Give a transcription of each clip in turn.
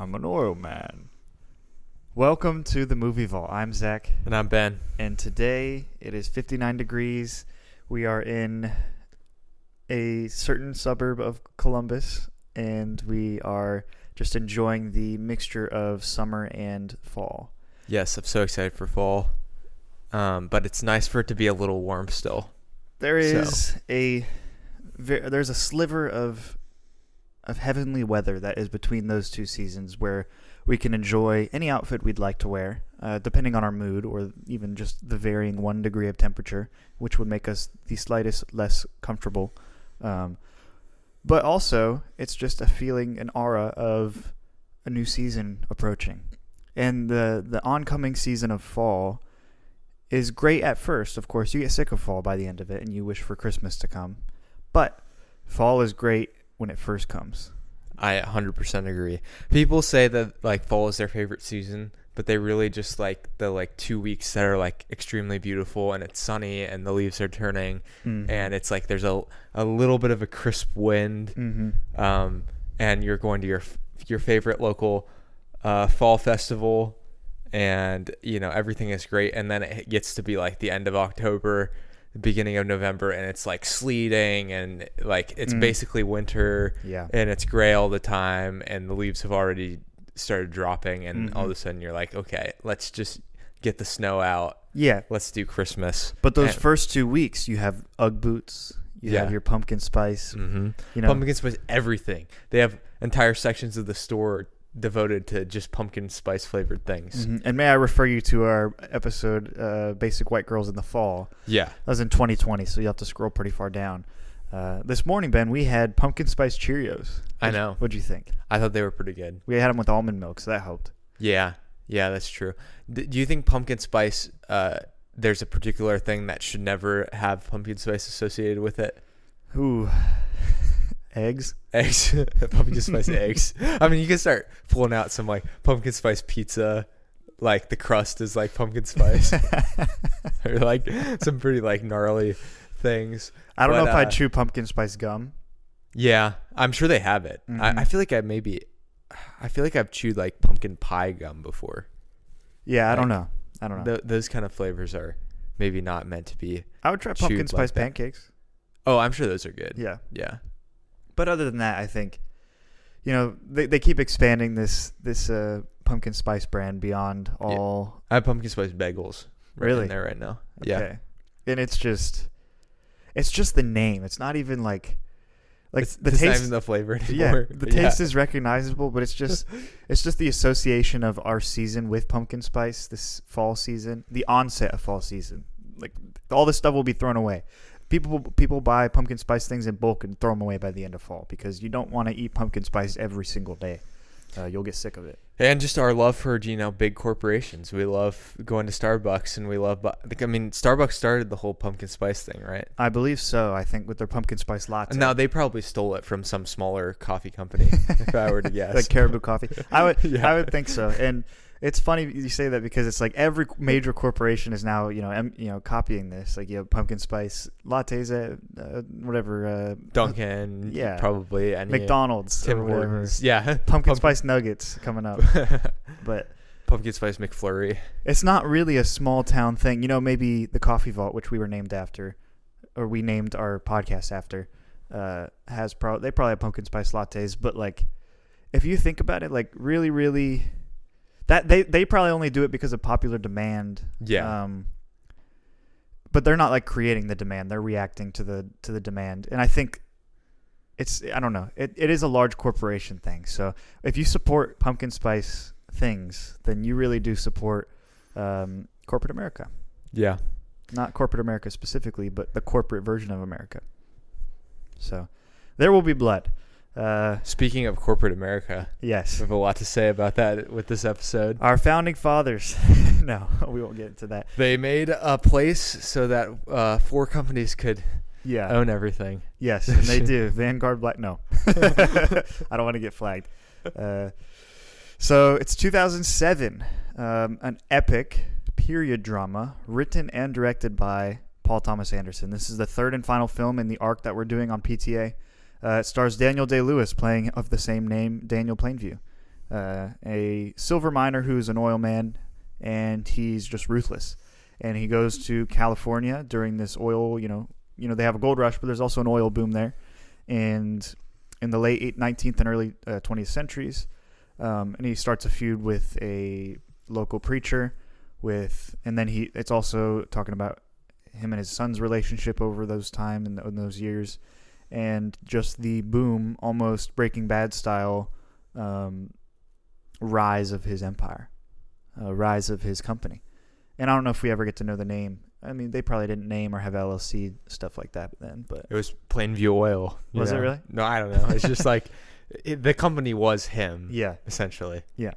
I'm an oil man. Welcome to the Movie Vault. I'm Zach. And I'm Ben. And today it is 59 degrees. We are in a certain suburb of Columbus, and we are just enjoying the mixture of summer and fall. Yes, I'm so excited for fall. But it's nice for it to be a little warm still. There's a sliver of heavenly weather that is between those two seasons where we can enjoy any outfit we'd like to wear, depending on our mood, or even just the varying 1 degree of temperature, which would make us the slightest less comfortable. But also, it's just a feeling, an aura of a new season approaching. And the oncoming season of fall is great at first. Of course, you get sick of fall by the end of it, and you wish for Christmas to come. But fall is great when it first comes. I 100% agree. People say that fall is their favorite season, but they really just like the 2 weeks that are extremely beautiful and it's sunny and the leaves are turning, and it's there's a little bit of a crisp wind, and you're going to your favorite local fall festival, and everything is great, and then it gets to be the end of October, beginning of November, and it's sleeting, and it's basically winter, and it's gray all the time, and the leaves have already started dropping, and all of a sudden you're okay, let's just get the snow out, let's do Christmas. But those first 2 weeks, you have Ugg boots, you have your pumpkin spice, pumpkin spice, everything. They have entire sections of the store devoted to just pumpkin spice flavored things. And may I refer you to our episode, Basic White Girls in the Fall. That was in 2020, so you have to scroll pretty far down. This morning, Ben, we had pumpkin spice Cheerios. I know. What'd you think? I thought they were pretty good. We had them with almond milk, so that helped. Yeah, that's true. Do you think pumpkin spice, there's a particular thing that should never have pumpkin spice associated with it? Ooh. Eggs, pumpkin spice eggs. I mean, you can start pulling out some pumpkin spice pizza, the crust is pumpkin spice, or some pretty gnarly things. I don't know if I'd chew pumpkin spice gum. Yeah, I'm sure they have it. I feel like I've chewed pumpkin pie gum before. Yeah, I don't know. Those kind of flavors are maybe not meant to be. I would try pumpkin spice pancakes. Oh, I'm sure those are good. Yeah. But other than that, I think, they keep expanding this pumpkin spice brand beyond all. Yeah. I have pumpkin spice bagels in there right now. Okay. Yeah. And it's just the name. It's not even the taste. It's not even the flavor anymore. Yeah, the taste is recognizable, but it's just the association of our season with pumpkin spice, this fall season, the onset of fall season. All this stuff will be thrown away. People buy pumpkin spice things in bulk and throw them away by the end of fall because you don't want to eat pumpkin spice every single day. You'll get sick of it. And just our love for big corporations. We love going to Starbucks, and we love. Starbucks started the whole pumpkin spice thing, right? I believe so. I think with their pumpkin spice latte. Now they probably stole it from some smaller coffee company, if I were to guess. Like Caribou Coffee. I would think so. And it's funny you say that because it's every major corporation is now copying this. You have pumpkin spice lattes at whatever Dunkin', probably any McDonald's, Tim Hortons, pumpkin spice nuggets coming up. But pumpkin spice McFlurry. It's not really a small town thing. Maybe the Coffee Vault, which we were named after, or we named our podcast after, they probably have pumpkin spice lattes. But if you think about it, really, really. That they probably only do it because of popular demand. Yeah. But they're not creating the demand; they're reacting to the demand. And I think I don't know. It is a large corporation thing. So if you support pumpkin spice things, then you really do support corporate America. Yeah. Not corporate America specifically, but the corporate version of America. So there will be blood. Speaking of corporate America, yes, we have a lot to say about that with this episode. Our founding fathers. No, we won't get into that. They made a place so that 4 companies could own everything. Yes, and they do. Vanguard Black. No, I don't want to get flagged. So it's 2007, an epic period drama written and directed by Paul Thomas Anderson. This is the third and final film in the arc that we're doing on PTA. It stars Daniel Day-Lewis playing of the same name, Daniel Plainview. a silver miner who's an oil man, and he's just ruthless. And he goes to California during this oil, they have a gold rush, but there's also an oil boom there. And in the late 19th and early 20th centuries, and he starts a feud with a local preacher and then it's also talking about him and his son's relationship over those time and in those years, and just the boom, almost Breaking Bad style, rise of his empire, rise of his company. And I don't know if we ever get to know the name. I mean, they probably didn't name or have LLC stuff like that then, but it was Plainview Oil. Was it really? No, I don't know. It's just like the company was him. Yeah, essentially. Yeah.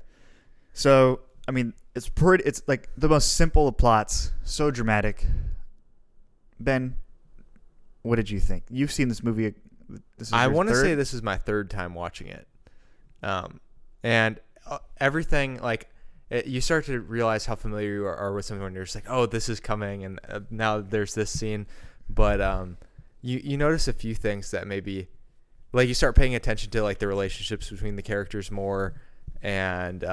So I mean, it's like the most simple of plots, so dramatic. Ben, what did you think? You've seen this movie. I want to say this is my third time watching it, and everything like. You start to realize how familiar you are with something when you're just like, oh, this is coming, and now there's this scene. But you notice a few things that maybe, like, you start paying attention to like the relationships between the characters more, and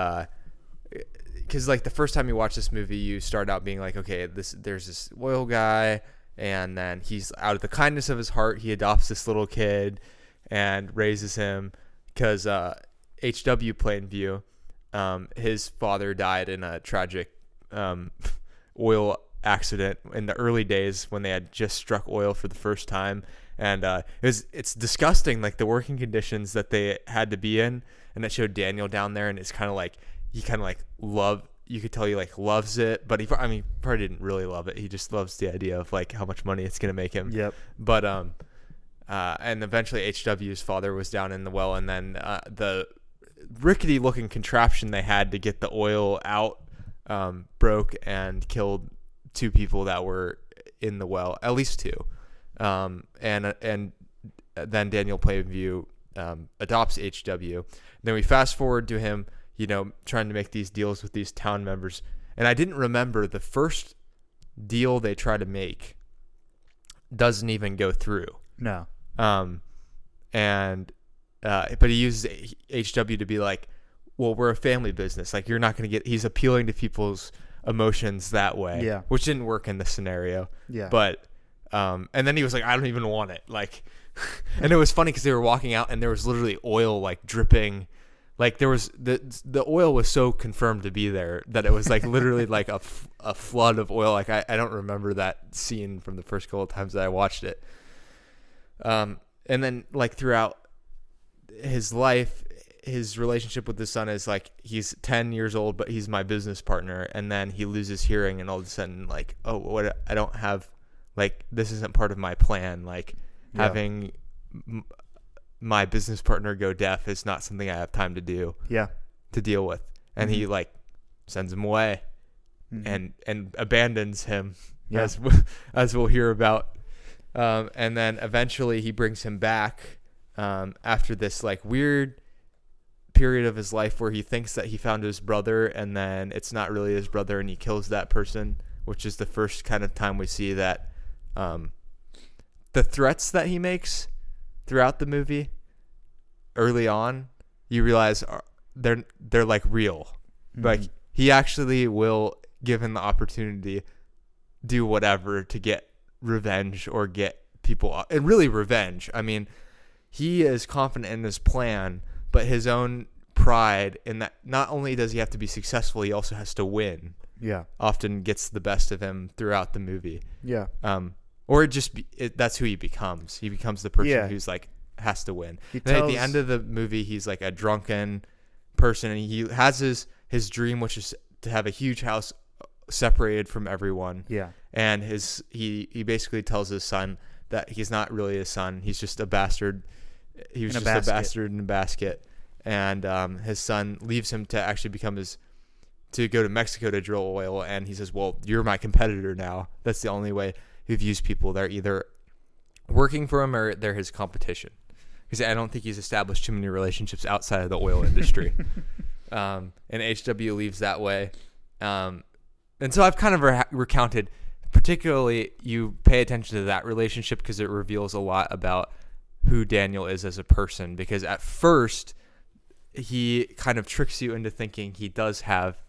because like the first time you watch this movie, you start out being like, okay, there's this oil guy, and then he's out of the kindness of his heart, he adopts this little kid and raises him because H.W. Plainview. His father died in a tragic oil accident in the early days when they had just struck oil for the first time, and it's disgusting, like the working conditions that they had to be in. And it showed Daniel down there, and it's kind of like you could tell he like loves it, but he probably didn't really love it. He just loves the idea of like how much money it's gonna make him. Yep. But and eventually HW's father was down in the well, and then the rickety looking contraption they had to get the oil out broke and killed two people that were in the well, at least two. And then Daniel Plainview adopts HW. Then we fast forward to him, trying to make these deals with these town members. And I didn't remember the first deal they try to make doesn't even go through. No. But he uses HW to be like, well, we're a family business. Like, you're not going to get, he's appealing to people's emotions that way. Yeah. Which didn't work in this scenario. Yeah. But, and then he was like, I don't even want it. Like, and it was funny because they were walking out and there was literally oil like dripping. Like there was, the oil was so confirmed to be there that it was like literally like a flood of oil. Like I don't remember that scene from the first couple of times that I watched it. And then like throughout his life, his relationship with his son is like, he's 10 years old, but he's my business partner. And then he loses hearing, and all of a sudden like, oh, what, I don't have, like, this isn't part of my plan. Like having my business partner go deaf is not something I have time to do. Yeah. To deal with. And he like sends him away and abandons him, as we'll hear about. And then eventually he brings him back after this like weird period of his life where he thinks that he found his brother, and then it's not really his brother, and he kills that person, which is the first kind of time we see that the threats that he makes throughout the movie early on, you realize they're like real. Like he actually will, given the opportunity, do whatever to get revenge or get people, and really revenge. I mean, he is confident in his plan, but his own pride in that not only does he have to be successful, he also has to win. Yeah. Often gets the best of him throughout the movie. Yeah. Or that's who he becomes. He becomes the person who's like has to win. And at the end of the movie, he's like a drunken person, and he has his dream, which is to have a huge house separated from everyone. Yeah. And he basically tells his son that he's not really his son. He's just a bastard. He was just a bastard in a basket. And his son leaves him to actually to go to Mexico to drill oil. And he says, well, you're my competitor now. That's the only way he views people. They're either working for him or they're his competition. Because I don't think he's established too many relationships outside of the oil industry. And HW leaves that way. And so I've kind of recounted, particularly you pay attention to that relationship because it reveals a lot about who Daniel is as a person. Because at first, he kind of tricks you into thinking he does have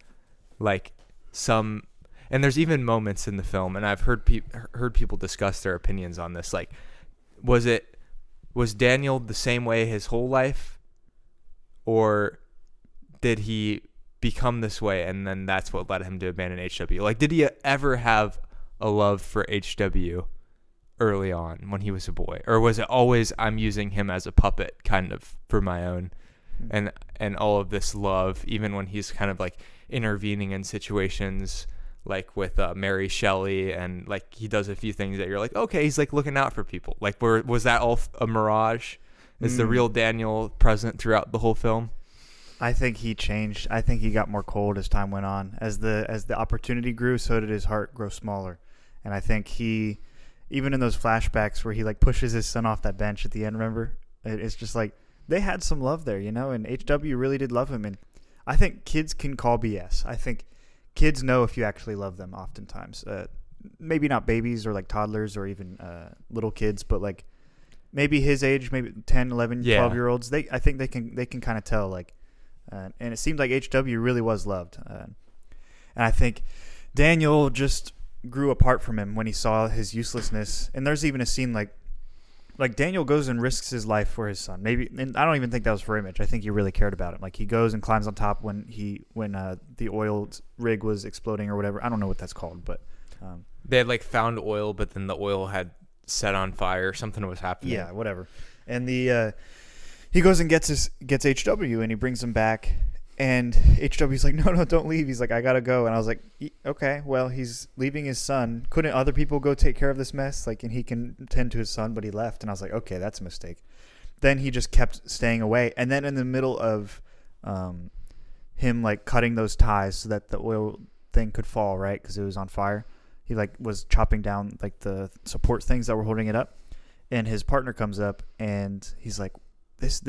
like some, and there's even moments in the film, and I've heard people discuss their opinions on this, like was Daniel the same way his whole life, or did he become this way and then that's what led him to abandon HW? Like, did he ever have a love for HW early on when he was a boy, or was it always I'm using him as a puppet kind of for my own, and all of this love, even when he's kind of like intervening in situations like with Mary Shelley, and like he does a few things that you're like, okay, he's like looking out for people. Like, was that all a mirage? Is the real Daniel present throughout the whole film? I think he changed. I think he got more cold as time went on. As the opportunity grew, so did his heart grow smaller. And I think he, even in those flashbacks where he like pushes his son off that bench at the end, remember? It's just like they had some love there, you know, and HW really did love him. And I think kids can call BS. I think kids know if you actually love them oftentimes. Maybe not babies or like toddlers or even little kids, but like maybe his age, maybe 10, 11, 12-year-olds. I think they can kind of tell, like, and it seemed like HW really was loved. And I think Daniel just grew apart from him when he saw his uselessness. And there's even a scene like Daniel goes and risks his life for his son. Maybe, and I don't even think that was for image. I think he really cared about him. Like, he goes and climbs on top when the oil rig was exploding or whatever. I don't know what that's called, but they had like found oil, but then the oil had set on fire. Something was happening. Yeah, whatever. And he goes and gets HW and he brings him back. And HW's like, no, don't leave. He's like, I gotta go. And I was like, okay, well, he's leaving his son. Couldn't other people go take care of this mess? Like, and he can tend to his son, but he left. And I was like, okay, that's a mistake. Then he just kept staying away. And then in the middle of him like cutting those ties so that the oil thing could fall, right? Because it was on fire. He like was chopping down like the support things that were holding it up. And his partner comes up and he's like, This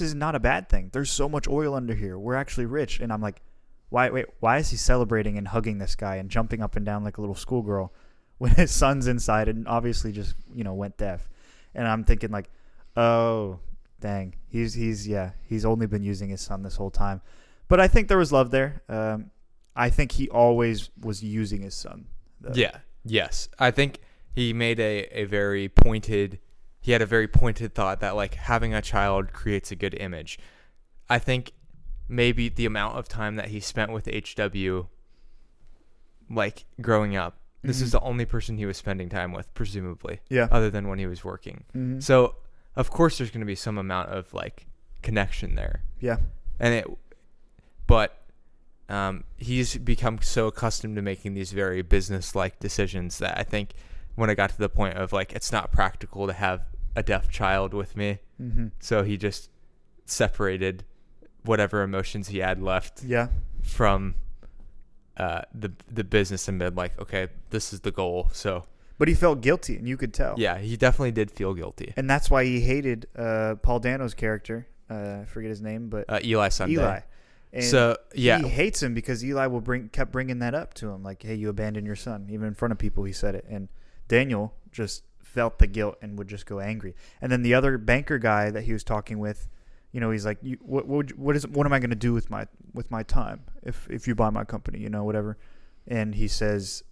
is not a bad thing. There's so much oil under here. We're actually rich. And I'm like, why is he celebrating and hugging this guy and jumping up and down like a little schoolgirl when his son's inside and obviously just, went deaf? And I'm thinking like, oh, dang. He's only been using his son this whole time. But I think there was love there. I think he always was using his son, though. Yeah. Yes. I think he made a very pointed... He had a very pointed thought that like having a child creates a good image. I think maybe the amount of time that he spent with HW, like growing up, this is the only person he was spending time with, presumably. Yeah. Other than when he was working. Mm-hmm. So of course there's going to be some amount of like connection there. Yeah. But he's become so accustomed to making these very business-like decisions that I think when it got to the point of like it's not practical to have a deaf child with me, so he just separated whatever emotions he had left from the business and been like, okay, this is the goal. So, but he felt guilty, and you could tell. Yeah, he definitely did feel guilty, and that's why he hated Paul Dano's character. I forget his name, but Eli Sunday. Eli. And so yeah, he hates him because Eli kept bringing that up to him, like, "Hey, you abandoned your son." Even in front of people, he said it, and Daniel just felt the guilt and would just go angry. And then the other banker guy that he was talking with, he's like, what am I going to do with my time if you buy my company, whatever. And he says,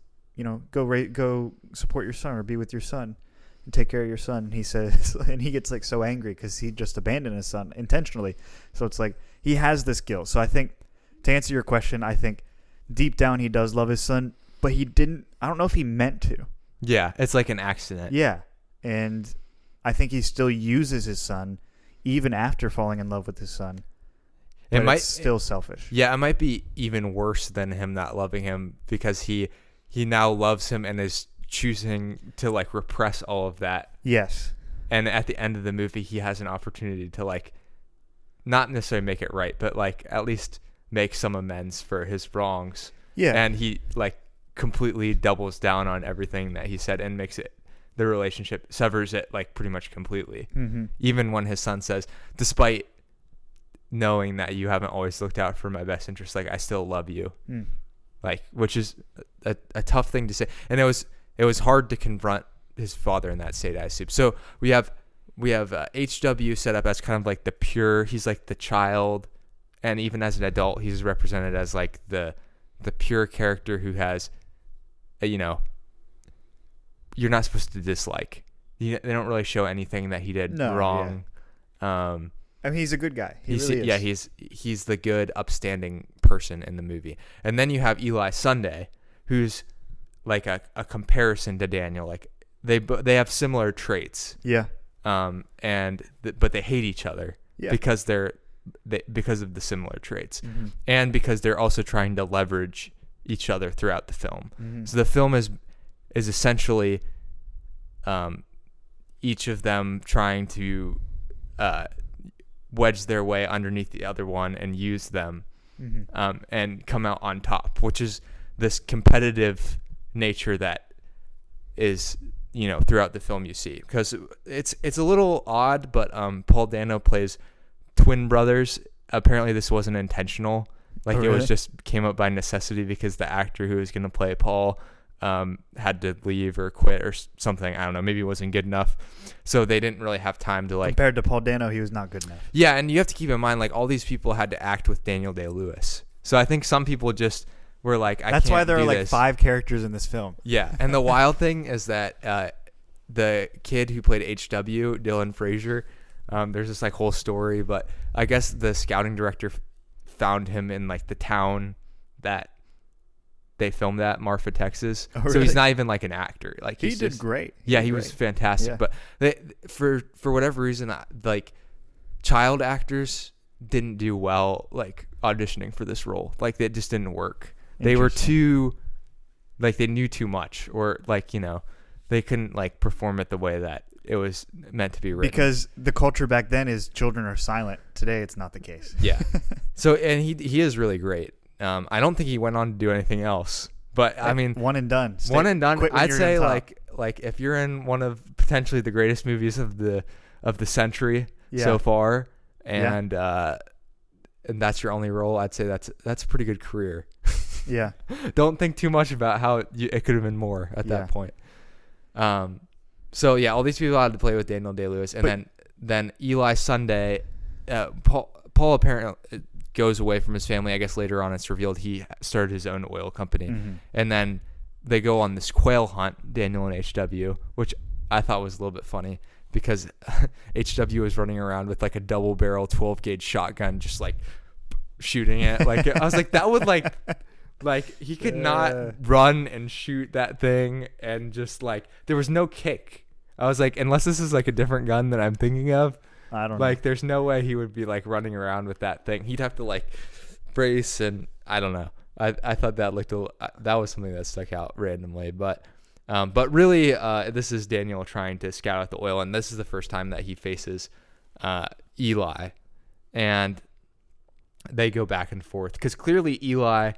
go support your son or be with your son and take care of your son. And he says, and he gets like so angry because he just abandoned his son intentionally. So it's like he has this guilt. So I think, to answer your question, I think deep down he does love his son, but he didn't. I don't know if he meant to. Yeah, it's like an accident. Yeah, and I think he still uses his son even after falling in love with his son. But it's still selfish. Yeah, it might be even worse than him not loving him because he now loves him and is choosing to like repress all of that. Yes. And at the end of the movie, he has an opportunity to like not necessarily make it right, but like at least make some amends for his wrongs. Yeah. And he like completely doubles down on everything that he said and makes it the relationship, severs it like pretty much completely. Even when his son says, despite knowing that you haven't always looked out for my best interest, like I still love you. Like, which is a tough thing to say. And it was hard to confront his father in that state, I assume. So we have HW set up as kind of like the pure, he's like the child and even as an adult, he's represented as like the pure character who has, you know, you're not supposed to dislike. They don't really show anything that he did wrong. Yeah. I mean, he's a good guy. He really is. Yeah, he's the good, upstanding person in the movie. And then you have Eli Sunday, who's like a comparison to Daniel. Like they have similar traits. Yeah. But they hate each other because because of the similar traits, and because they're also trying to leverage each other throughout the film. So the film is essentially each of them trying to wedge their way underneath the other one and use them and come out on top, which is this competitive nature that is, you know, throughout the film you see. Because it's a little odd, but Paul Dano plays twin brothers. Apparently this wasn't intentional. Like, it was just came up by necessity because the actor who was going to play Paul had to leave or quit or something. I don't know. Maybe it wasn't good enough. So they didn't really have time to, like... Compared to Paul Dano, he was not good enough. Yeah, and you have to keep in mind, like, all these people had to act with Daniel Day-Lewis. So I think some people just were like, That's why there are, like, 5 characters in this film. Yeah, and the wild thing is that the kid who played H.W., Dylan Frazier, there's this, like, whole story, but I guess the scouting director found him in, like, the town that they filmed at, Marfa, Texas. Oh, really? So he's not even like an actor. Like, he did great. He was fantastic. Yeah. But for whatever reason, like, child actors didn't do well, like, auditioning for this role. Like, it just didn't work. They were too, like, they knew too much, or, like, you know, they couldn't, like, perform it the way that it was meant to be written. Because the culture back then is children are silent. Today, it's not the case. Yeah. So, and he is really great. I don't think he went on to do anything else, but I mean, one and done. I'd say like if you're in one of potentially the greatest movies of the century so far, and that's your only role, I'd say that's a pretty good career. Yeah. Don't think too much about how it could have been more at that point. So yeah, all these people had to play with Daniel Day-Lewis, and then Eli Sunday, Paul apparently goes away from his family. I guess later on it's revealed he started his own oil company. And then they go on this quail hunt, Daniel and HW, which I thought was a little bit funny because HW was running around with like a double barrel 12 gauge shotgun, just like shooting it. Like, I was like, that would like he could not run and shoot that thing. And just like, there was no kick. I was like, unless this is like a different gun that I'm thinking of, I don't know. Like, there's no way he would be like running around with that thing. He'd have to like brace, and I don't know. I thought that that was something that stuck out randomly, but really, this is Daniel trying to scout out the oil, and this is the first time that he faces Eli, and they go back and forth because clearly Eli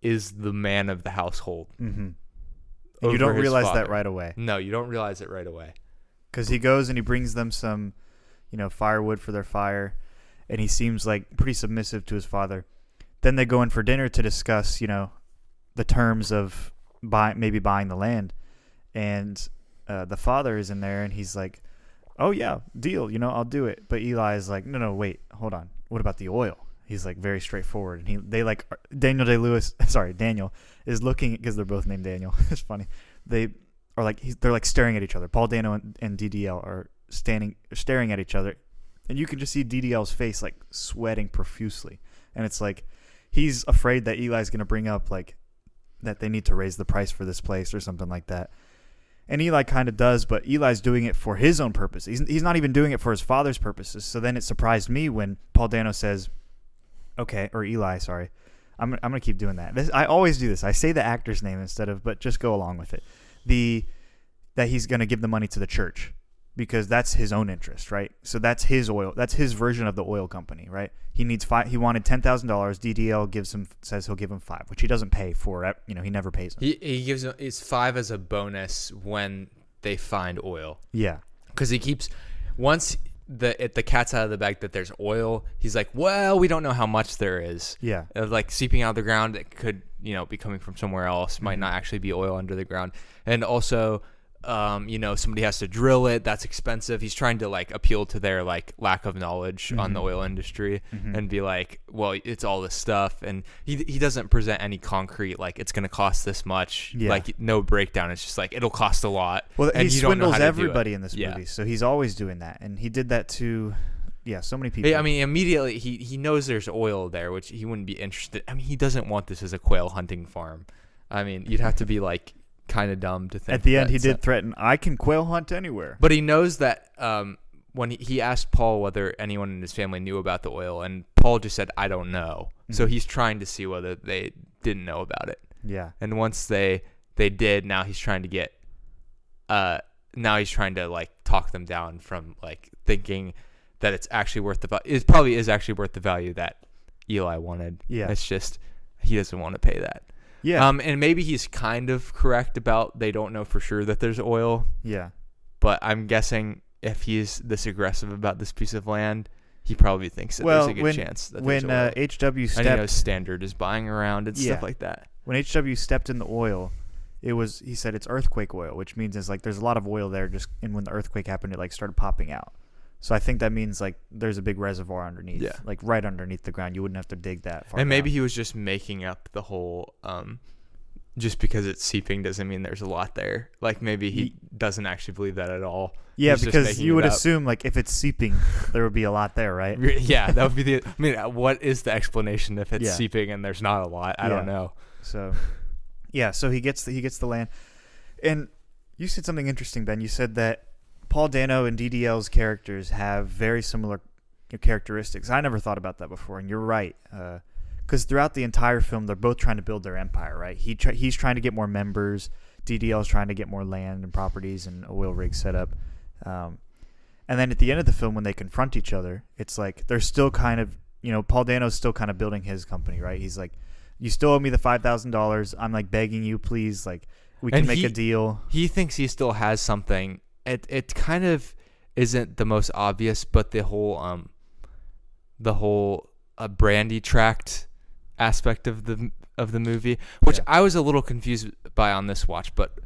is the man of the household. You don't realize that right away. No, you don't realize it right away because he goes and he brings them some, you know, firewood for their fire, and he seems like pretty submissive to his father. Then they go in for dinner to discuss, you know, the terms of maybe buying the land, and the father is in there, and he's like, "Oh yeah, deal, you know, I'll do it." But Eli is like, "No, wait, hold on. What about the oil?" He's like very straightforward, and Daniel is looking because they're both named Daniel. It's funny. They're like staring at each other. Paul Dano and DDL are staring at each other, and you can just see DDL's face like sweating profusely, and it's like he's afraid that Eli's going to bring up like that they need to raise the price for this place or something like that. And Eli kind of does, but Eli's doing it for his own purpose. He's not even doing it for his father's purposes. So then it surprised me when Paul Dano says, okay, or Eli, sorry, I'm going to keep doing that. I always do this. I say the actor's name but just go along with it. That he's going to give the money to the church because that's his own interest, right? So that's his oil. That's his version of the oil company, right? He needs he wanted $10,000. DDL says he'll give him $5,000, which he doesn't pay for. You know, he never pays him. He gives him $5,000 as a bonus when they find oil. Yeah, because he keeps once the cat's out of the bag that there's oil. He's like, well, we don't know how much there is. Yeah, like seeping out of the ground. It could, you know, be coming from somewhere else. Might not actually be oil under the ground. And also, somebody has to drill it. That's expensive. He's trying to like appeal to their like lack of knowledge on the oil industry and be like, well, it's all this stuff. And he doesn't present any concrete, like it's going to cost this much, like no breakdown. It's just like, it'll cost a lot. Well, and he swindles everybody in this movie. So he's always doing that. And he did that to, so many people. I mean, immediately he knows there's oil there, which he wouldn't be interested. I mean, he doesn't want this as a quail hunting farm. I mean, you'd have to be like, kind of dumb to think. At the end, he did threaten, I can quail hunt anywhere. But he knows that when he asked Paul whether anyone in his family knew about the oil, and Paul just said, I don't know. So he's trying to see whether they didn't know about it. Yeah. And once they did, now he's trying to get like talk them down from like thinking that it's actually worth the value. It probably is actually worth the value that Eli wanted. Yeah. It's just he doesn't want to pay that. Yeah. And maybe he's kind of correct about they don't know for sure that there's oil. Yeah. But I'm guessing if he's this aggressive about this piece of land, he probably thinks that there's a good chance that there's oil. HW stepped, and he knows Standard is buying around and stuff like that. When HW stepped in the oil, he said it's earthquake oil, which means it's like there's a lot of oil there. And when the earthquake happened, it like started popping out. So I think that means like there's a big reservoir underneath, like right underneath the ground. You wouldn't have to dig that far. And maybe he was just making up the whole, just because it's seeping doesn't mean there's a lot there. Like maybe he doesn't actually believe that at all. Yeah, because you would assume like if it's seeping, there would be a lot there, right? Yeah, that would be I mean, what is the explanation if it's seeping and there's not a lot? I don't know. So, so he gets the land, and you said something interesting, Ben. You said that Paul Dano and DDL's characters have very similar characteristics. I never thought about that before, and you're right. Because throughout the entire film, they're both trying to build their empire, right? He's trying to get more members. DDL's trying to get more land and properties and oil rigs set up. And then at the end of the film, when they confront each other, it's like they're still kind of, Paul Dano's still kind of building his company, right? He's like, you still owe me the $5,000. I'm like begging you, please. Like, we can make a deal. He thinks he still has something. It kind of isn't the most obvious, but the whole brandy tract aspect of the movie, which I was a little confused by on this watch. But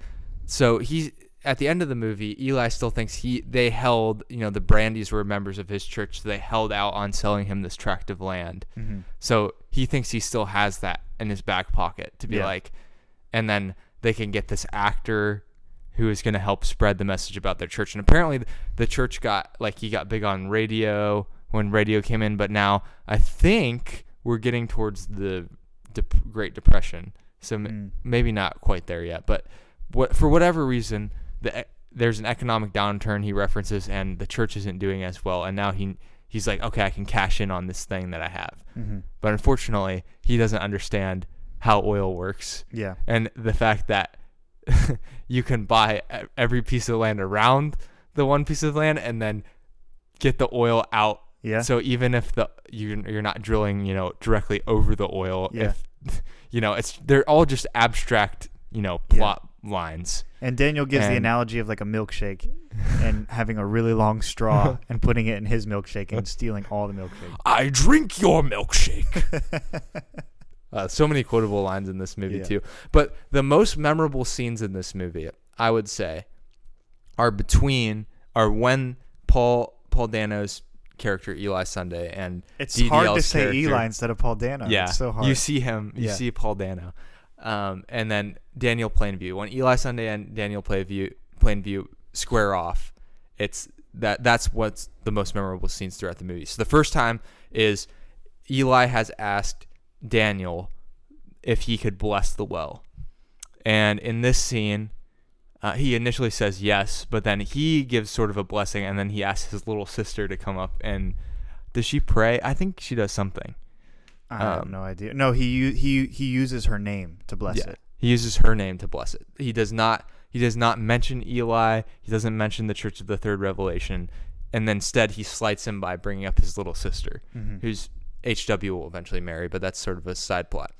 so he at the end of the movie, Eli still thinks they held, the Brandys were members of his church. So they held out on selling him this tract of land. Mm-hmm. So he thinks he still has that in his back pocket to be like, and then they can get this actor who is going to help spread the message about their church. And apparently the church got big on radio when radio came in, but now I think we're getting towards the Great Depression. So maybe not quite there yet, but for whatever reason, there's an economic downturn he references, and the church isn't doing as well. And now he's like, okay, I can cash in on this thing that I have. Mm-hmm. But unfortunately, he doesn't understand how oil works. Yeah. And the fact that you can buy every piece of land around the one piece of land and then get the oil out. Yeah. So even if you're not drilling, directly over the oil, if they're all just abstract, plot lines. And Daniel gives the analogy of like a milkshake and having a really long straw and putting it in his milkshake and stealing all the milkshake. I drink your milkshake. So many quotable lines in this movie too. But the most memorable scenes in this movie, I would say, are when Paul Dano's character Eli Sunday and it's DDL's hard to say character, Eli instead of Paul Dano. Yeah, it's so hard. You see him, see Paul Dano, and then Daniel Plainview. When Eli Sunday and Daniel Plainview square off, that's what's the most memorable scenes throughout the movie. So the first time is Eli has asked Daniel if he could bless the well, and in this scene he initially says yes, but then he gives sort of a blessing, and then he asks his little sister to come up. And does she pray? I think she does something. I have no idea. No, he uses her name to bless it. He uses her name to bless it. He does not mention Eli. He doesn't mention the Church of the Third Revelation, and then instead he slights him by bringing up his little sister, who's HW will eventually marry, but that's sort of a side plot.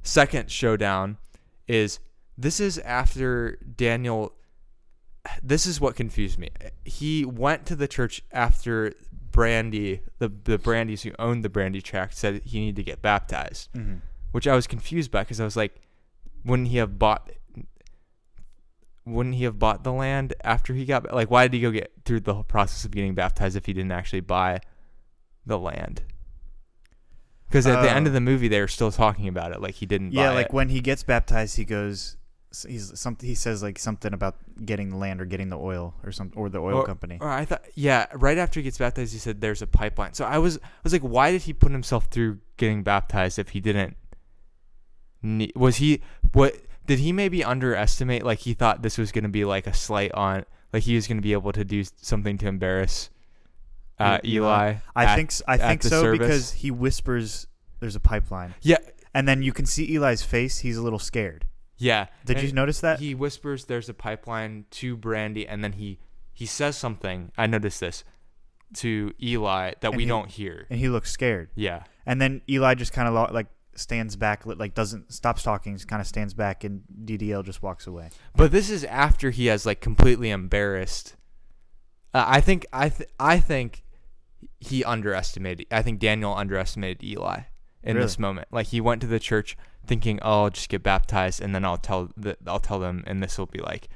Second showdown is, this is after Daniel. This is what confused me. He went to the church after Brandy, the Brandys who owned the Brandy tract, said he needed to get baptized, wouldn't he have bought the land after he got, like, why did he go get through the whole process of getting baptized if he didn't actually buy the land? Because at the end of the movie, they were still talking about it, like he didn't buy it. Yeah, like when he gets baptized, he goes, he says like something about getting the land or getting the oil or the oil company. Or I thought, yeah, right after he gets baptized, he said there's a pipeline. So I was like, why did he put himself through getting baptized if he didn't? Did he maybe underestimate? Like he thought this was going to be like a slight on, like he was going to be able to do something to embarrass Eli. I think so service. Because he whispers there's a pipeline. Yeah, and then you can see Eli's face. He's a little scared. Yeah. Did you notice that? He whispers there's a pipeline to Brandy, and then he says something. I noticed this to Eli that we don't hear, and he looks scared. Yeah. And then Eli just kind of like stands back, like stops talking, just kind of stands back, and DDL just walks away. But this is after he has like completely embarrassed. I think he underestimated. I think Daniel underestimated Eli in this moment. Like he went to the church thinking, "Oh, I'll just get baptized, and then I'll tell them, and this will be like,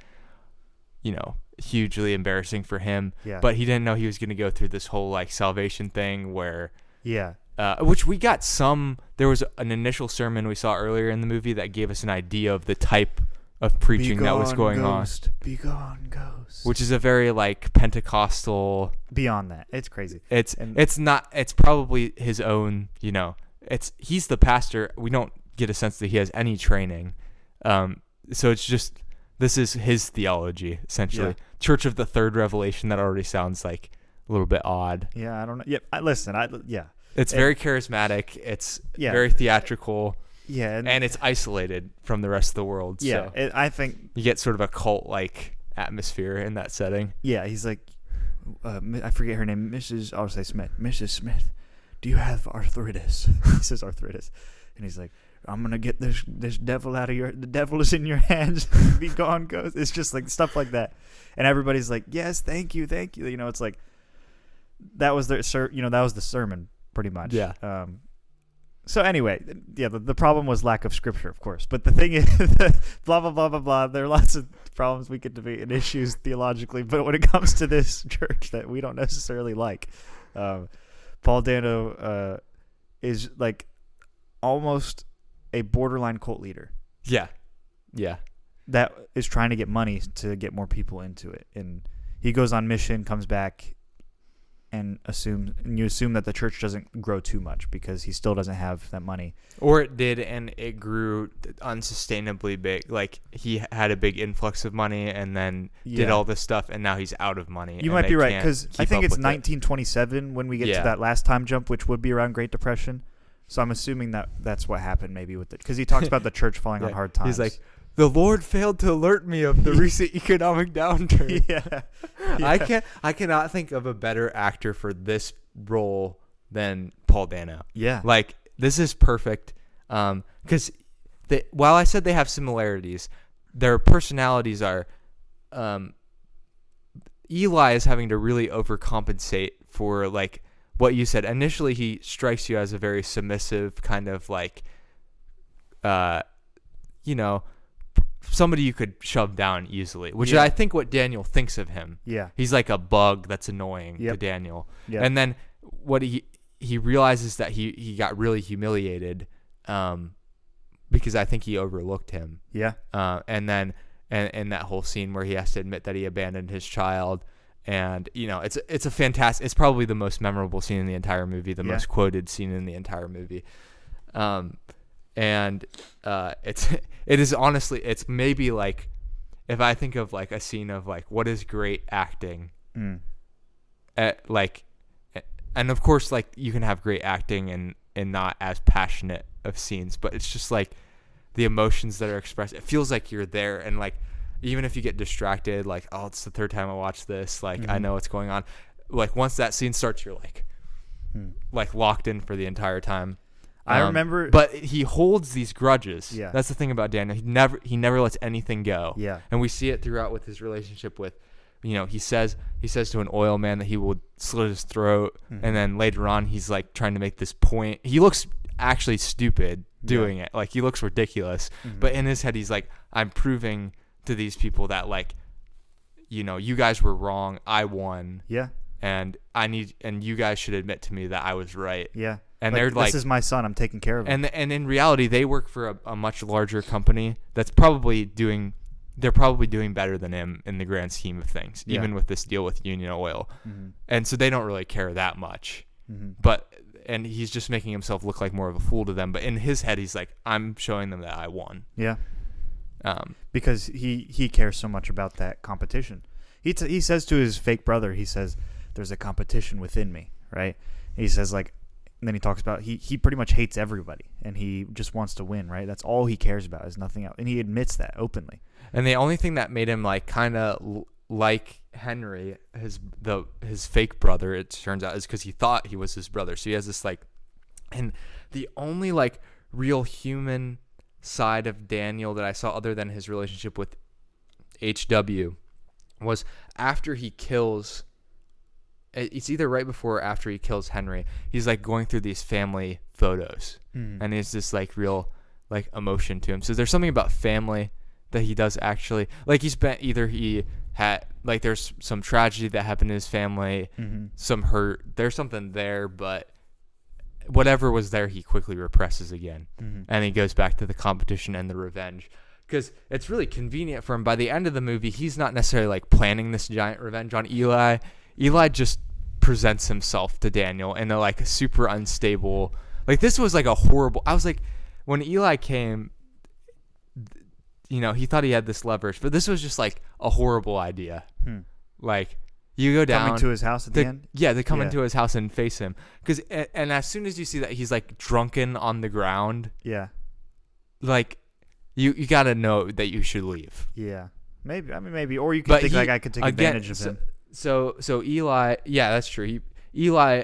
hugely embarrassing for him." Yeah. But he didn't know he was going to go through this whole like salvation thing where. Yeah. Which we got there was an initial sermon we saw earlier in the movie that gave us an idea of the type of preaching that was going on. Be gone, ghost. Which is a very like Pentecostal. Beyond that, it's crazy. It's not. It's probably his own. He's the pastor. We don't get a sense that he has any training. So it's just this is his theology essentially. Yeah. Church of the Third Revelation. That already sounds like a little bit odd. Yeah, I don't know. Yeah, listen. It's very charismatic. It's very theatrical. Yeah, and it's isolated from the rest of the world. Yeah, so I think you get sort of a cult-like atmosphere in that setting. Yeah, he's like, I forget her name, I'll say Smith. Mrs. Smith, do you have arthritis? He says arthritis, and he's like, I'm gonna get this devil out of the devil is in your hands. Be gone, ghost. It's just like stuff like that, and everybody's like, yes, thank you. It's like that was that was the sermon. Pretty much. Yeah. So anyway, yeah, the problem was lack of scripture, of course. But the thing is, blah, blah, blah, blah, blah. There are lots of problems we could debate and issues theologically. But when it comes to this church that we don't necessarily like, Paul Dano is like almost a borderline cult leader. Yeah. Yeah. That is trying to get money to get more people into it. And he goes on mission, comes back, and you assume that the church doesn't grow too much because he still doesn't have that money. Or it did, and it grew unsustainably big. Like he had a big influx of money, and then did all this stuff, and now he's out of money. You might be right, because I think it's 1927 when we get to that last time jump, which would be around Great Depression. So I'm assuming that's what happened maybe with it, because he talks about the church falling on hard times. He's like, the Lord failed to alert me of the recent economic downturn. Yeah. I cannot think of a better actor for this role than Paul Dano. Yeah. Like, this is perfect. Because while I said they have similarities, their personalities are... Eli is having to really overcompensate for, like, what you said. Initially, he strikes you as a very submissive kind of, like, somebody you could shove down easily, which is, I think, what Daniel thinks of him. Yeah. He's like a bug that's annoying to Daniel. Yep. And then what he realizes that he got really humiliated because I think he overlooked him. Yeah. And then and that whole scene where he has to admit that he abandoned his child. And, it's a fantastic, it's probably the most memorable scene in the entire movie, the most quoted scene in the entire movie. And it is honestly, it's maybe like, if I think of like a scene of like, what is great acting, and of course, like you can have great acting and not as passionate of scenes, but it's just like the emotions that are expressed. It feels like you're there, and like, even if you get distracted, like, oh, it's the third time I watched this, like, I know what's going on. Like once that scene starts, you're like locked in for the entire time. I remember, but he holds these grudges. Yeah, that's the thing about Daniel. He never lets anything go. Yeah, and we see it throughout with his relationship with, he says to an oil man that he will slit his throat, and then later on he's like trying to make this point. He looks actually stupid doing it. Like he looks ridiculous, but in his head he's like, I'm proving to these people that like, you guys were wrong, I won. Yeah. And you guys should admit to me that I was right. Yeah. And like, they're like, this is my son, I'm taking care of him. And in reality, they work for a much larger company that's probably doing better than him in the grand scheme of things, even with this deal with Union Oil. Mm-hmm. And so they don't really care that much. Mm-hmm. And he's just making himself look like more of a fool to them. But in his head, he's like, I'm showing them that I won. Yeah. Because he cares so much about that competition. He says to his fake brother, he says, there's a competition within me, right? And he says, like, and then he talks about he pretty much hates everybody, and he just wants to win, right? That's all he cares about is nothing else. And he admits that openly. And the only thing that made him, like, kind of like Henry, his fake brother, it turns out, is because he thought he was his brother. So he has this, like, and the only, like, real human side of Daniel that I saw other than his relationship with HW was after he kills, it's either right before or after he kills Henry, he's like going through these family photos and it's this like real like emotion to him. So there's something about family that he does actually, like he had like there's some tragedy that happened in his family, some hurt, there's something there, but whatever was there he quickly represses again, and he goes back to the competition and the revenge. Because it's really convenient for him. By the end of the movie, he's not necessarily like planning this giant revenge on Eli. Eli just presents himself to Daniel in a like super unstable. Like this was like a horrible. I was like, when Eli came, he thought he had this leverage, but this was just like a horrible idea. Like you go down coming to his house at the end. Yeah, they come into his house and face him. And as soon as you see that he's like drunken on the ground. Yeah. Like. You got to know that you should leave. Yeah. Maybe. Or you could think like I could take advantage of him. So Eli, yeah, that's true. Eli,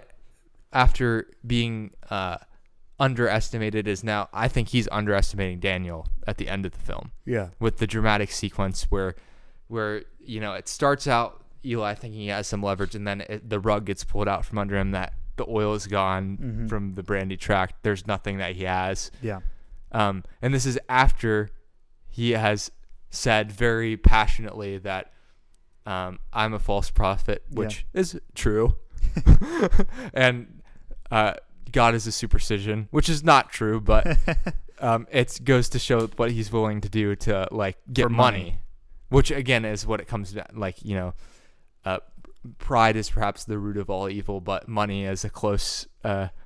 after being underestimated, is now, I think he's underestimating Daniel at the end of the film. Yeah. With the dramatic sequence where it starts out Eli thinking he has some leverage, and then the rug gets pulled out from under him that the oil is gone from the brandy tract. There's nothing that he has. Yeah. And this is after he has said very passionately that I'm a false prophet, which is true. And God is a superstition, which is not true, but it goes to show what he's willing to do to like get money, which again is what it comes to. Like, pride is perhaps the root of all evil, but money is a close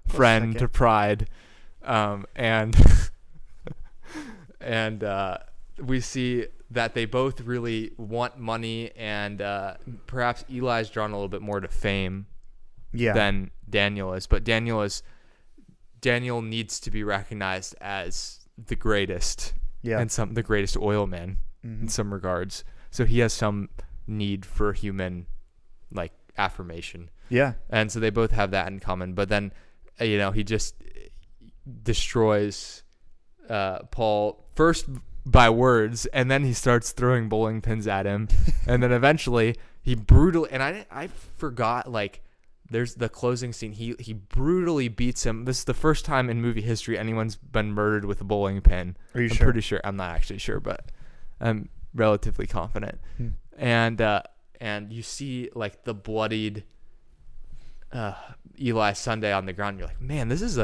friend to pride. And we see that they both really want money, and perhaps Eli's drawn a little bit more to fame than Daniel is. But Daniel needs to be recognized as the greatest, and the greatest oil man in some regards. So he has some need for human like affirmation. Yeah. And so they both have that in common. But then, he just destroys Paul first by words, and then he starts throwing bowling pins at him, and then eventually he brutally, and I forgot, like, there's the closing scene, he brutally beats him. This is the first time in movie history anyone's been murdered with a bowling pin. Are you sure? I'm pretty sure. I'm not actually sure, but I'm relatively confident. And you see like the bloodied Eli Sunday on the ground. You're like, man, this is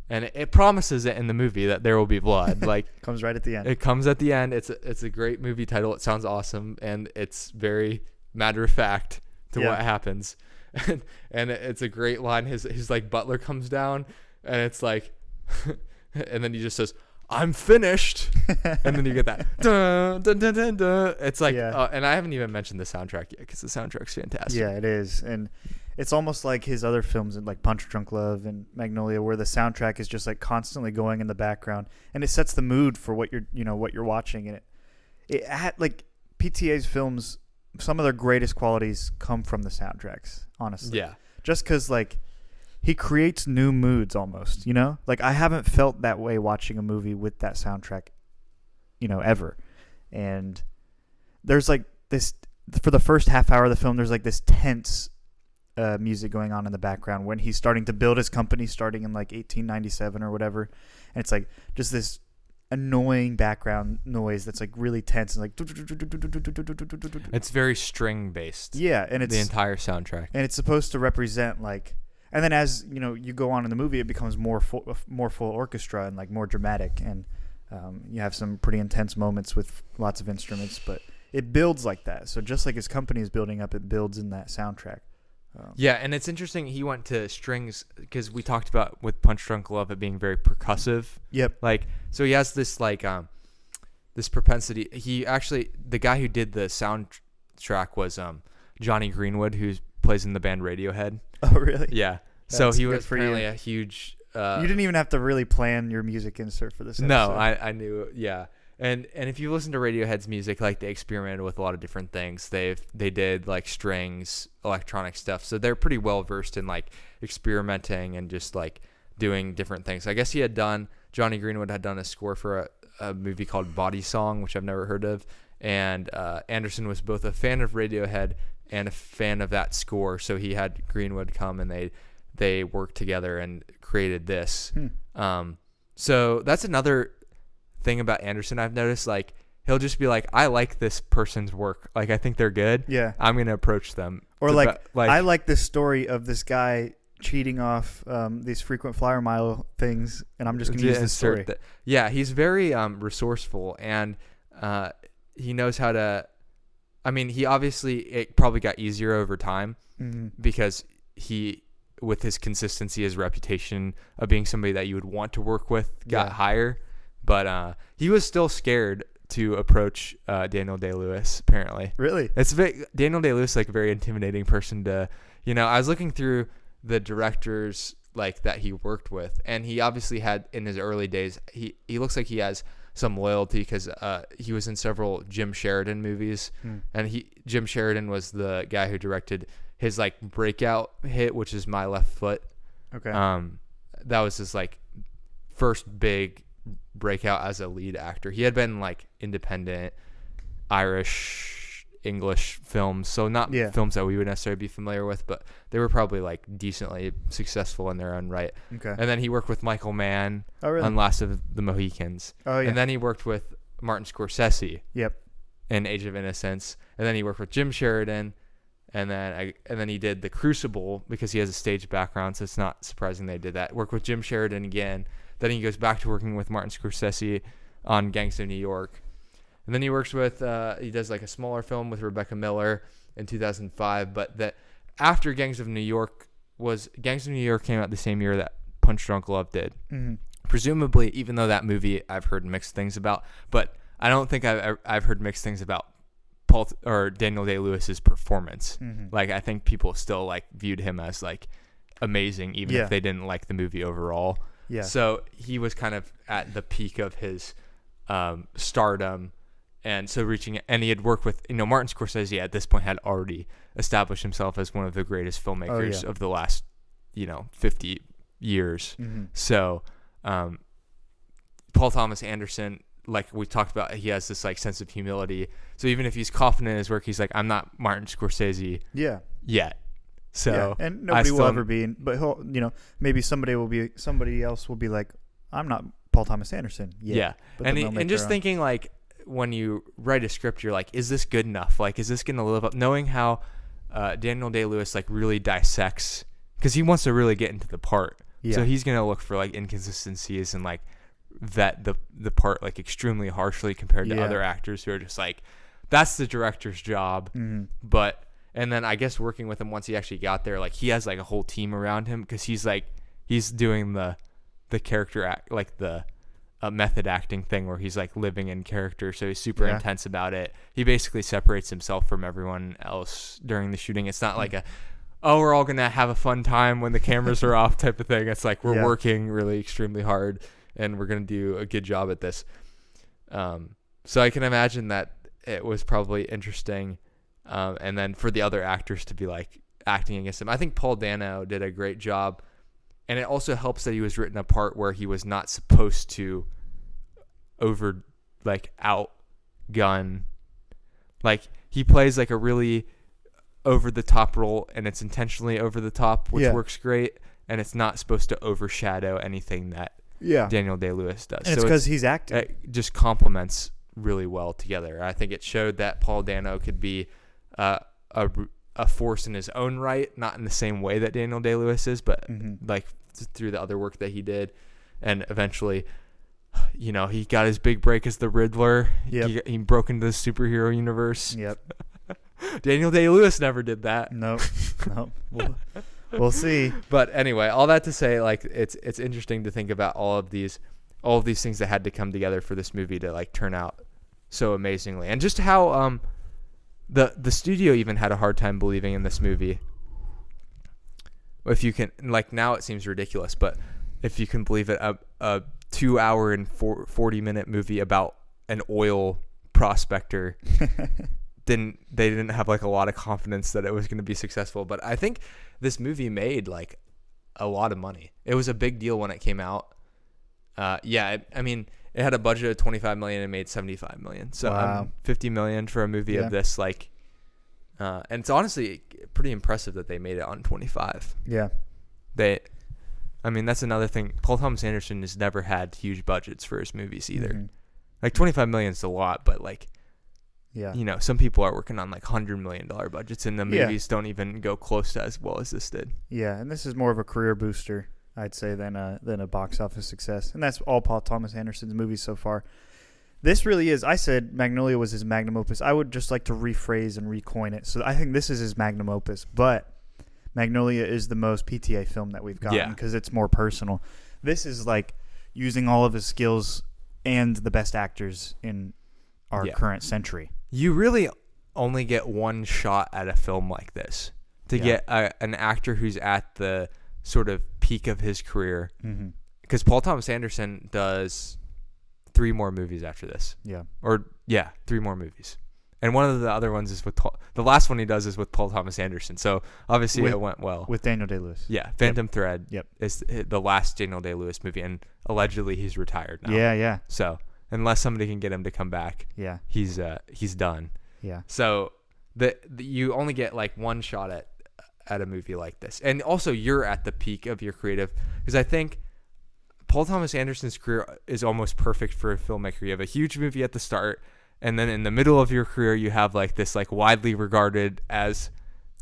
and it promises it in the movie that there will be blood. Like comes right at the end. It comes at the end. It's a great movie title. It sounds awesome, and it's very matter of fact to what happens. And it's a great line. His like butler comes down, and it's like, and then he just says, "I'm finished," and then you get that. Dun, dun, dun, dun, dun. It's like, and I haven't even mentioned the soundtrack yet because the soundtrack's fantastic. Yeah, it is, and it's almost like his other films, like Punch Drunk Love and Magnolia, where the soundtrack is just like constantly going in the background, and it sets the mood for what you're watching. And it had like PTA's films, some of their greatest qualities come from the soundtracks. Honestly, just because like he creates new moods almost. Like I haven't felt that way watching a movie with that soundtrack, ever. And there's like this for the first half hour of the film. There's like this tense music going on in the background when he's starting to build his company starting in like 1897 or whatever, and it's like just this annoying background noise that's like really tense and like It's very string based. Yeah, and it's the entire soundtrack. And it's supposed to represent like, and then as you know, you go on in the movie, it becomes more full orchestra and like more dramatic, and you have some pretty intense moments with lots of instruments, but it builds like that. So just like his company is building up, it builds in that soundtrack. Yeah, and it's interesting. He went to strings because we talked about with Punch Drunk Love it being very percussive. Yep. Like, so he has this like this propensity. He actually, the guy who did the soundtrack was Jonny Greenwood, who plays in the band Radiohead. Oh, really? Yeah. That's so he good was for apparently you. a huge. You didn't even have to really plan your music insert for this episode. No, I knew. Yeah. And if you listen to Radiohead's music, like they experimented with a lot of different things. They did like strings, electronic stuff. So they're pretty well versed in like experimenting and just like doing different things. I guess Jonny Greenwood had done a score for a movie called Body Song, which I've never heard of. And Anderson was both a fan of Radiohead and a fan of that score. So he had Greenwood come and they worked together and created this. So that's another thing about Anderson I've noticed. Like he'll just be like, I like this person's work, like I think they're good, Yeah. I'm gonna approach them. Or like I like this story of this guy cheating off these frequent flyer mile things, and I'm just gonna use this story. Yeah, he's very resourceful, and he knows how to. I mean, it probably got easier over time because he, with his consistency, his reputation of being somebody that you would want to work with got higher. But he was still scared to approach Daniel Day-Lewis, apparently. Really? Daniel Day-Lewis, like a very intimidating person to, I was looking through the directors like that he worked with, and he obviously had in his early days, he looks like he has some loyalty because he was in several Jim Sheridan movies, and Jim Sheridan was the guy who directed his like breakout hit, which is My Left Foot. Okay. That was his like first big breakout as a lead actor. He had been like independent Irish English films, so not films that we would necessarily be familiar with, but they were probably like decently successful in their own right. Okay. And then he worked with Michael Mann on Last of the Mohicans. Oh yeah. And then he worked with Martin Scorsese. Yep. In Age of Innocence. And then he worked with Jim Sheridan. And then he did The Crucible because he has a stage background, so it's not surprising they did that. Worked with Jim Sheridan again. Then he goes back to working with Martin Scorsese on Gangs of New York. And then he works with, he does like a smaller film with Rebecca Miller in 2005. But that after Gangs of New York came out the same year that Punch Drunk Love did. Mm-hmm. Presumably, even though that movie I've heard mixed things about, but I don't think I've heard mixed things about Paul or Daniel Day-Lewis's performance. Mm-hmm. Like I think people still like viewed him as like amazing, even if they didn't like the movie overall. Yeah. So he was kind of at the peak of his stardom, and so and he had worked with Martin Scorsese at this point had already established himself as one of the greatest filmmakers of the last 50 years. Mm-hmm. So Paul Thomas Anderson, like we talked about, he has this like sense of humility. So even if he's confident in his work, he's like, I'm not Martin Scorsese yet. So and nobody will ever be, but he'll, maybe somebody else will be like, I'm not Paul Thomas Anderson yet. Yeah. And just thinking like when you write a script, you're like, is this good enough? Like, is this going to live up? Knowing how Daniel Day-Lewis like really dissects, because he wants to really get into the part. Yeah. So he's going to look for like inconsistencies and like vet the part like extremely harshly compared to other actors who are just like, that's the director's job. Mm-hmm. And then I guess working with him once he actually got there, like he has like a whole team around him because he's doing the character act, like the method acting thing where he's like living in character. So he's super intense about it. He basically separates himself from everyone else during the shooting. It's not like we're all going to have a fun time when the cameras are off type of thing. It's like we're working really extremely hard and we're going to do a good job at this. So I can imagine that it was probably interesting. And then for the other actors to be like acting against him. I think Paul Dano did a great job. And it also helps that he was written a part where he was not supposed to outgun. Like he plays like a really over the top role, and it's intentionally over the top, which works great. And it's not supposed to overshadow anything that Daniel Day-Lewis does. And it's because he's acting. It just complements really well together. I think it showed that Paul Dano could be a force in his own right, not in the same way that Daniel Day-Lewis is, but like through the other work that he did. And eventually, you know, he got his big break as the Riddler. Yep. He broke into the superhero universe. Yep. Daniel Day-Lewis never did that. Nope. We'll see. But anyway, all that to say, like, it's interesting to think about all of these things that had to come together for this movie to like turn out so amazingly, and just how the studio even had a hard time believing in this movie. If you can, like, now it seems ridiculous, but if you can believe it, a 2 hour and 40-minute movie about an oil prospector. They didn't have like a lot of confidence that it was going to be successful, but I think this movie made like a lot of money. It was a big deal when it came out. I mean, it had a budget of $25 million and made $75 million. So wow. $50 million for a movie of this, like, and it's honestly pretty impressive that they made it on 25. Yeah. I mean, that's another thing. Paul Thomas Anderson has never had huge budgets for his movies either. Like $25 million is a lot, but like, yeah, you know, some people are working on like $100 million budgets, and the movies don't even go close to as well as this did. Yeah, and this is more of a career booster, I'd say, than a box office success. And that's all Paul Thomas Anderson's movies so far. This really is. I said Magnolia was his magnum opus. I would just like to rephrase and recoin it. So I think this is his magnum opus, but Magnolia is the most PTA film that we've gotten because it's more personal. This is like using all of his skills and the best actors in our current century. You really only get one shot at a film like this to get an actor who's at the sort of peak of his career. Because Paul Thomas Anderson does 3 more movies after this. 3 more movies. And one of the other ones is with the last one he does is with Paul Thomas Anderson. So obviously it went well. With Daniel Day-Lewis. Yeah. Phantom Thread is the last Daniel Day-Lewis movie. And allegedly he's retired now. Yeah. So unless somebody can get him to come back, he's done. Yeah. So you only get like one shot at a movie like this. And also you're at the peak of your creative, because I think Paul Thomas Anderson's career is almost perfect for a filmmaker. You have a huge movie at the start, and then in the middle of your career you have like this like widely regarded as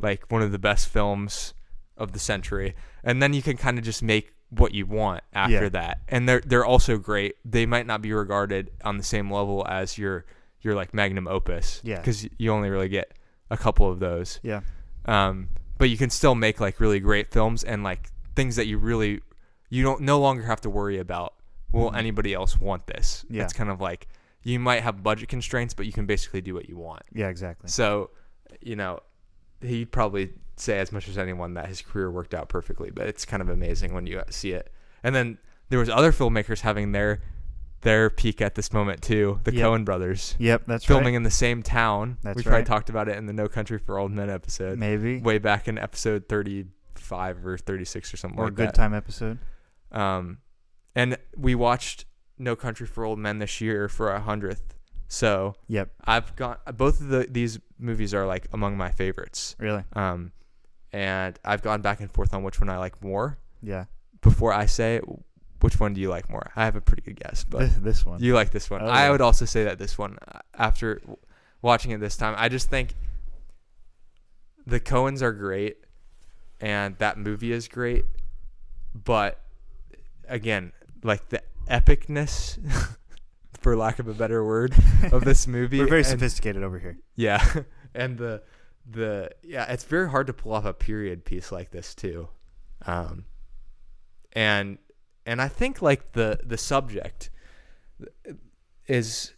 like one of the best films of the century, and then you can kind of just make what you want after that. And they're also great. They might not be regarded on the same level as your like magnum opus, because you only really get a couple of those. But you can still make like really great films and like things that you don't no longer have to worry about, will anybody else want this? It's kind of like you might have budget constraints, but you can basically do what you want. Yeah, exactly. So, you know, he'd probably say as much as anyone that his career worked out perfectly, but it's kind of amazing when you see it. And then there was other filmmakers having their peak at this moment too. The Coen brothers. Yep, that's filming right. in the same town. That's we right. probably talked about it in the No Country for Old Men episode. Maybe. Way back in episode 35 or 36 or something like that. Or a Good Time episode. And we watched No Country for Old Men this year for our 100th. So I've got both of these movies are like among my favorites. Really? And I've gone back and forth on which one I like more. Yeah. Before I say it, which one do you like more? I have a pretty good guess, but this one. You like this one. I would also say that this one, after watching it this time, I just think the Coens are great and that movie is great, but again, like the epicness, for lack of a better word, of this movie. We're very sophisticated over here. Yeah. And it's very hard to pull off a period piece like this too. And I think like the subject is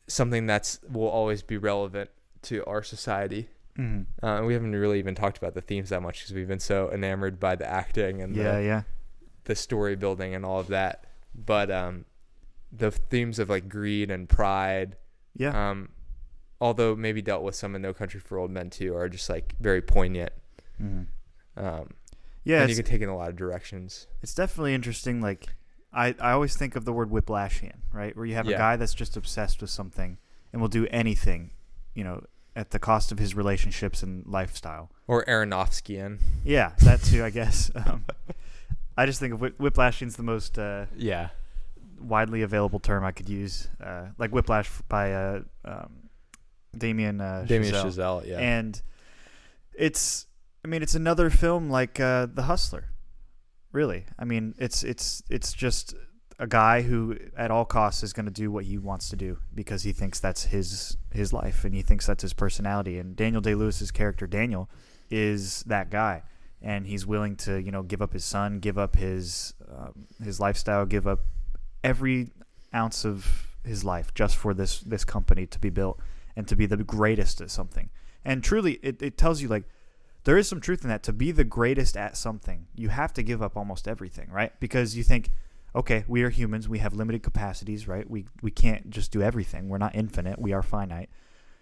something will always be relevant to our society. We haven't really even talked about the themes that much because we've been so enamored by the acting and the story building and all of that. But the themes of like greed and pride, although maybe dealt with some in No Country for Old Men too, are just like very poignant. And you can take it in a lot of directions. It's definitely interesting. Like I always think of the word Whiplashian, right? Where you have a guy that's just obsessed with something and will do anything, you know, at the cost of his relationships and lifestyle. Or Aronofskian. Yeah, that too, I guess. I just think of whiplashing's the most Yeah. widely available term I could use. Like Whiplash by Damien Chazelle, yeah. And it's another film like The Hustler. Really. I mean, it's just a guy who at all costs is going to do what he wants to do because he thinks that's his life and he thinks that's his personality. And Daniel Day-Lewis's character Daniel is that guy, and he's willing to give up his son, give up his lifestyle, give up every ounce of his life just for this company to be built and to be the greatest at something. And truly, it tells you like there is some truth in that. To be the greatest at something, you have to give up almost everything, right? Because you think, okay, we are humans. We have limited capacities, right? We can't just do everything. We're not infinite. We are finite.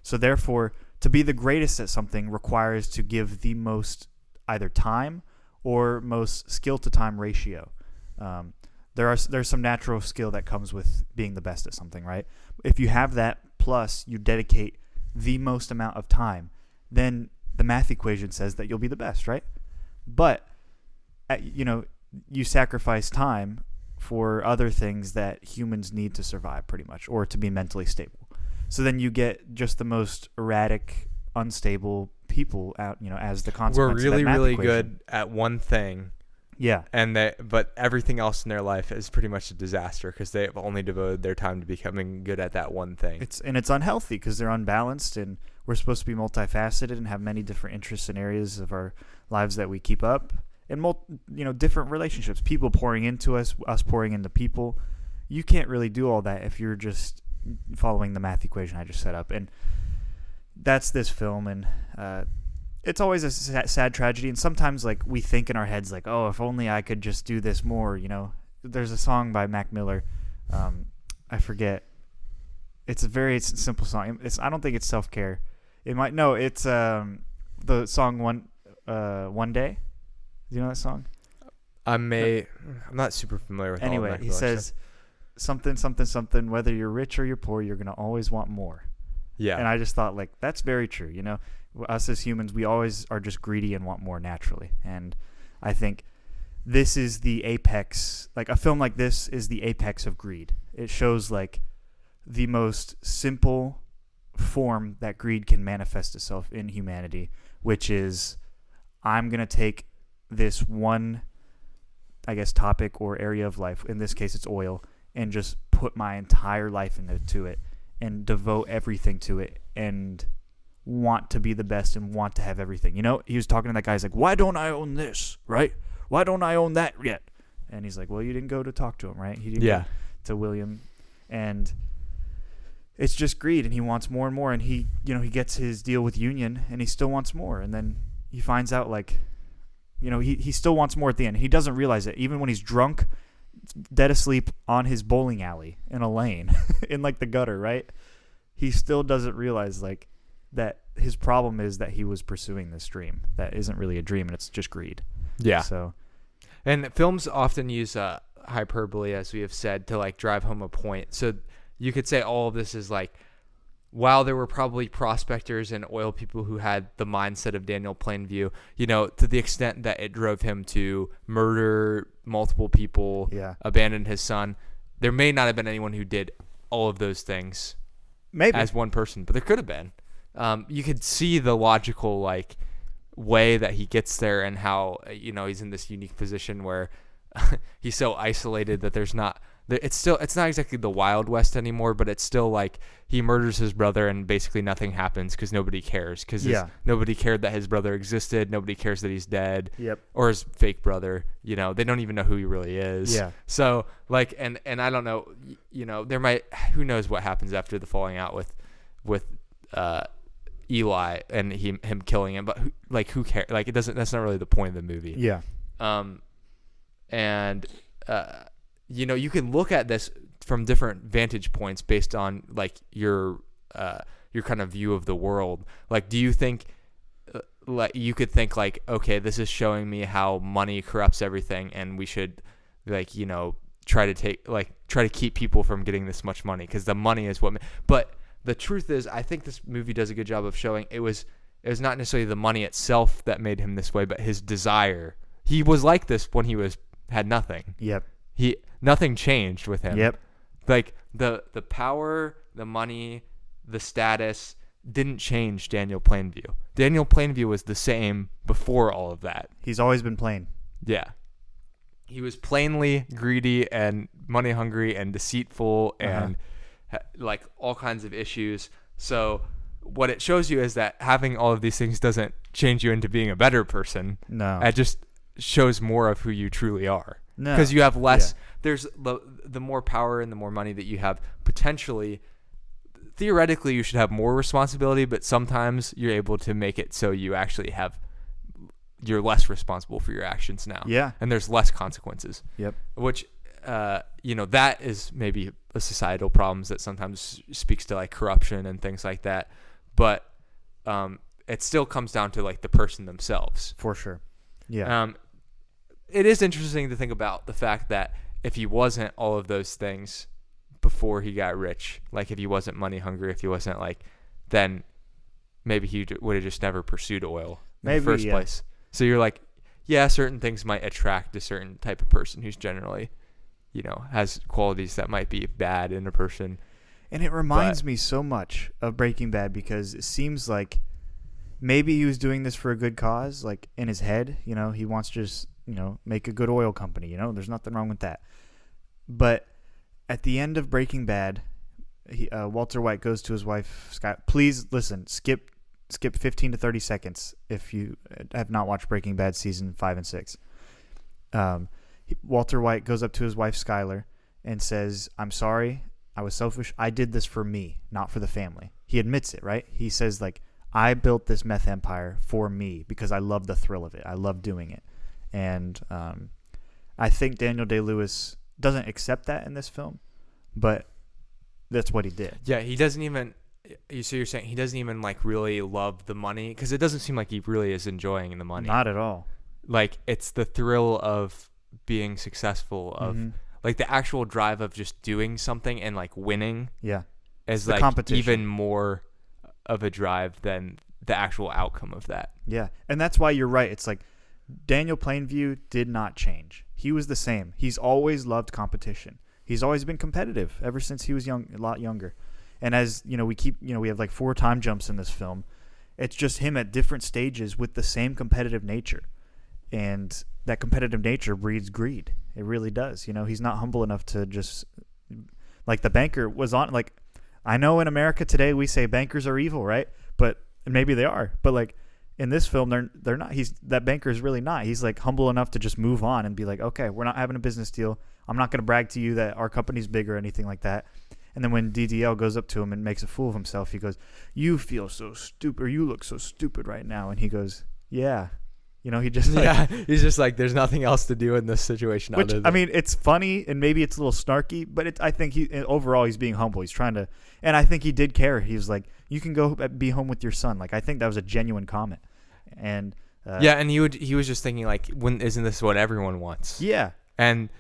So therefore, to be the greatest at something requires to give the most either time or most skill to time ratio. There's some natural skill that comes with being the best at something, right? If you have that plus you dedicate the most amount of time, then the math equation says that you'll be the best, right? But you sacrifice time for other things that humans need to survive pretty much, or to be mentally stable. So then you get just the most erratic, unstable people out, as the consequence. We're really, of that math really equation. good at one thing. Yeah. But everything else in their life is pretty much a disaster because they've only devoted their time to becoming good at that one thing. It's unhealthy because they're unbalanced, and we're supposed to be multifaceted and have many different interests and areas of our lives that we keep up. And different relationships, people pouring into us pouring into people. You can't really do all that if you're just following the math equation I just set up. And that's this film. And it's always a sad tragedy. And sometimes like we think in our heads like, oh, if only I could just do this more. There's a song by Mac Miller. I forget. It's a very simple song. I don't think it's Self-Care. It's the song One Day. Do you know that song? I'm not super familiar with. Anyway, he says something, whether you're rich or you're poor, you're going to always want more. Yeah. And I just thought like that's very true. Us as humans, we always are just greedy and want more naturally. And I think this is the apex, like a film like this is the apex of greed. It shows like the most simple form that greed can manifest itself in humanity, which is I'm going to take this one, I guess, topic or area of life, in this case it's oil, and just put my entire life into it and devote everything to it and want to be the best and want to have everything. He was talking to that guy, he's like, why don't I own this, right? Why don't I own that yet? And he's like, well, you didn't go to talk to him, right? He didn't go to William. And it's just greed, and he wants more and more, and he gets his deal with Union, and he still wants more. And then he finds out like, he still wants more at the end. He doesn't realize it. Even when he's drunk, dead asleep on his bowling alley in a lane, in like the gutter, right? He still doesn't realize like that his problem is that he was pursuing this dream that isn't really a dream, and it's just greed. Yeah. So, and films often use hyperbole, as we have said, to like drive home a point. So you could say all of this is like, while there were probably prospectors and oil people who had the mindset of Daniel Plainview, to the extent that it drove him to murder multiple people, abandon his son, there may not have been anyone who did all of those things maybe as one person, but there could have been. You could see the logical like way that he gets there, and how he's in this unique position where he's so isolated that it's not exactly the Wild West anymore, but it's still like he murders his brother and basically nothing happens because nobody cares, because nobody cared that his brother existed. Nobody cares that he's dead. Yep. Or his fake brother. They don't even know who he really is. Yeah. So like, and I don't know, there might, who knows what happens after the falling out with Eli and him killing him, but who cares? Like that's not really the point of the movie. Yeah. You can look at this from different vantage points based on like your kind of view of the world. Like, do you think like you could think like, okay, this is showing me how money corrupts everything, and we should like try to keep people from getting this much money because the money is what. But the truth is, I think this movie does a good job of showing it was not necessarily the money itself that made him this way, but his desire. He was like this when he was had nothing. Yep. Nothing changed with him. Yep. Like the power, the money, the status didn't change Daniel Plainview. Daniel Plainview was the same before all of that. He's always been plain. Yeah. He was plainly greedy and money hungry and deceitful and like all kinds of issues. So what it shows you is that having all of these things doesn't change you into being a better person. No. It just shows more of who you truly are. No. Because you have less. Yeah. There's the more power and the more money that you have, potentially, theoretically, you should have more responsibility, but sometimes you're able to make it so you're less responsible for your actions now. Yeah. And there's less consequences. Yep. Which, that is maybe a societal problems that sometimes speaks to like corruption and things like that. But it still comes down to like the person themselves. For sure. Yeah. It is interesting to think about the fact that if he wasn't all of those things before he got rich, like if he wasn't money hungry, if he wasn't like, then maybe he would have just never pursued oil in the first place. So you're like, yeah, certain things might attract a certain type of person who's generally, has qualities that might be bad in a person. And it reminds me so much of Breaking Bad because it seems like maybe he was doing this for a good cause, like in his head, he wants to just, make a good oil company, there's nothing wrong with that. But at the end of Breaking Bad, Walter White goes to his wife, Scott, please listen, skip 15 to 30 seconds if you have not watched Breaking Bad season 5 and 6. Walter White goes up to his wife, Skylar, and says, I'm sorry, I was selfish. I did this for me, not for the family. He admits it, right? He says, like, I built this meth empire for me because I love the thrill of it. I love doing it. And I think Daniel Day-Lewis doesn't accept that in this film, but that's what he did. Yeah, he doesn't even... So you're saying he doesn't even like really love the money? Because it doesn't seem like he really is enjoying the money. Not at all. Like, it's the thrill of being successful, of like the actual drive of just doing something and like winning. Yeah. Is the like competition. Even more of a drive than the actual outcome of that. Yeah. And that's why you're right. It's like Daniel Plainview did not change. He was the same. He's always loved competition. He's always been competitive ever since he was a lot younger. And as, we have like 4 time jumps in this film. It's just him at different stages with the same competitive nature. And that competitive nature breeds greed. It really does. He's not humble enough to just, like the banker was on, like, I know in America today we say bankers are evil, right? But maybe they are. But like in this film, they're not. That banker is really not. He's like humble enough to just move on and be like, okay, we're not having a business deal. I'm not going to brag to you that our company's big or anything like that. And then when DDL goes up to him and makes a fool of himself, he goes, you feel so stupid, or you look so stupid right now. And he goes, yeah. He just he's just like, there's nothing else to do in this situation. Which, I mean, it's funny and maybe it's a little snarky, but I think overall he's being humble. He's trying to, and I think he did care. He was like, you can go be home with your son. Like, I think that was a genuine comment. And and he was just thinking like, isn't this what everyone wants? Yeah. And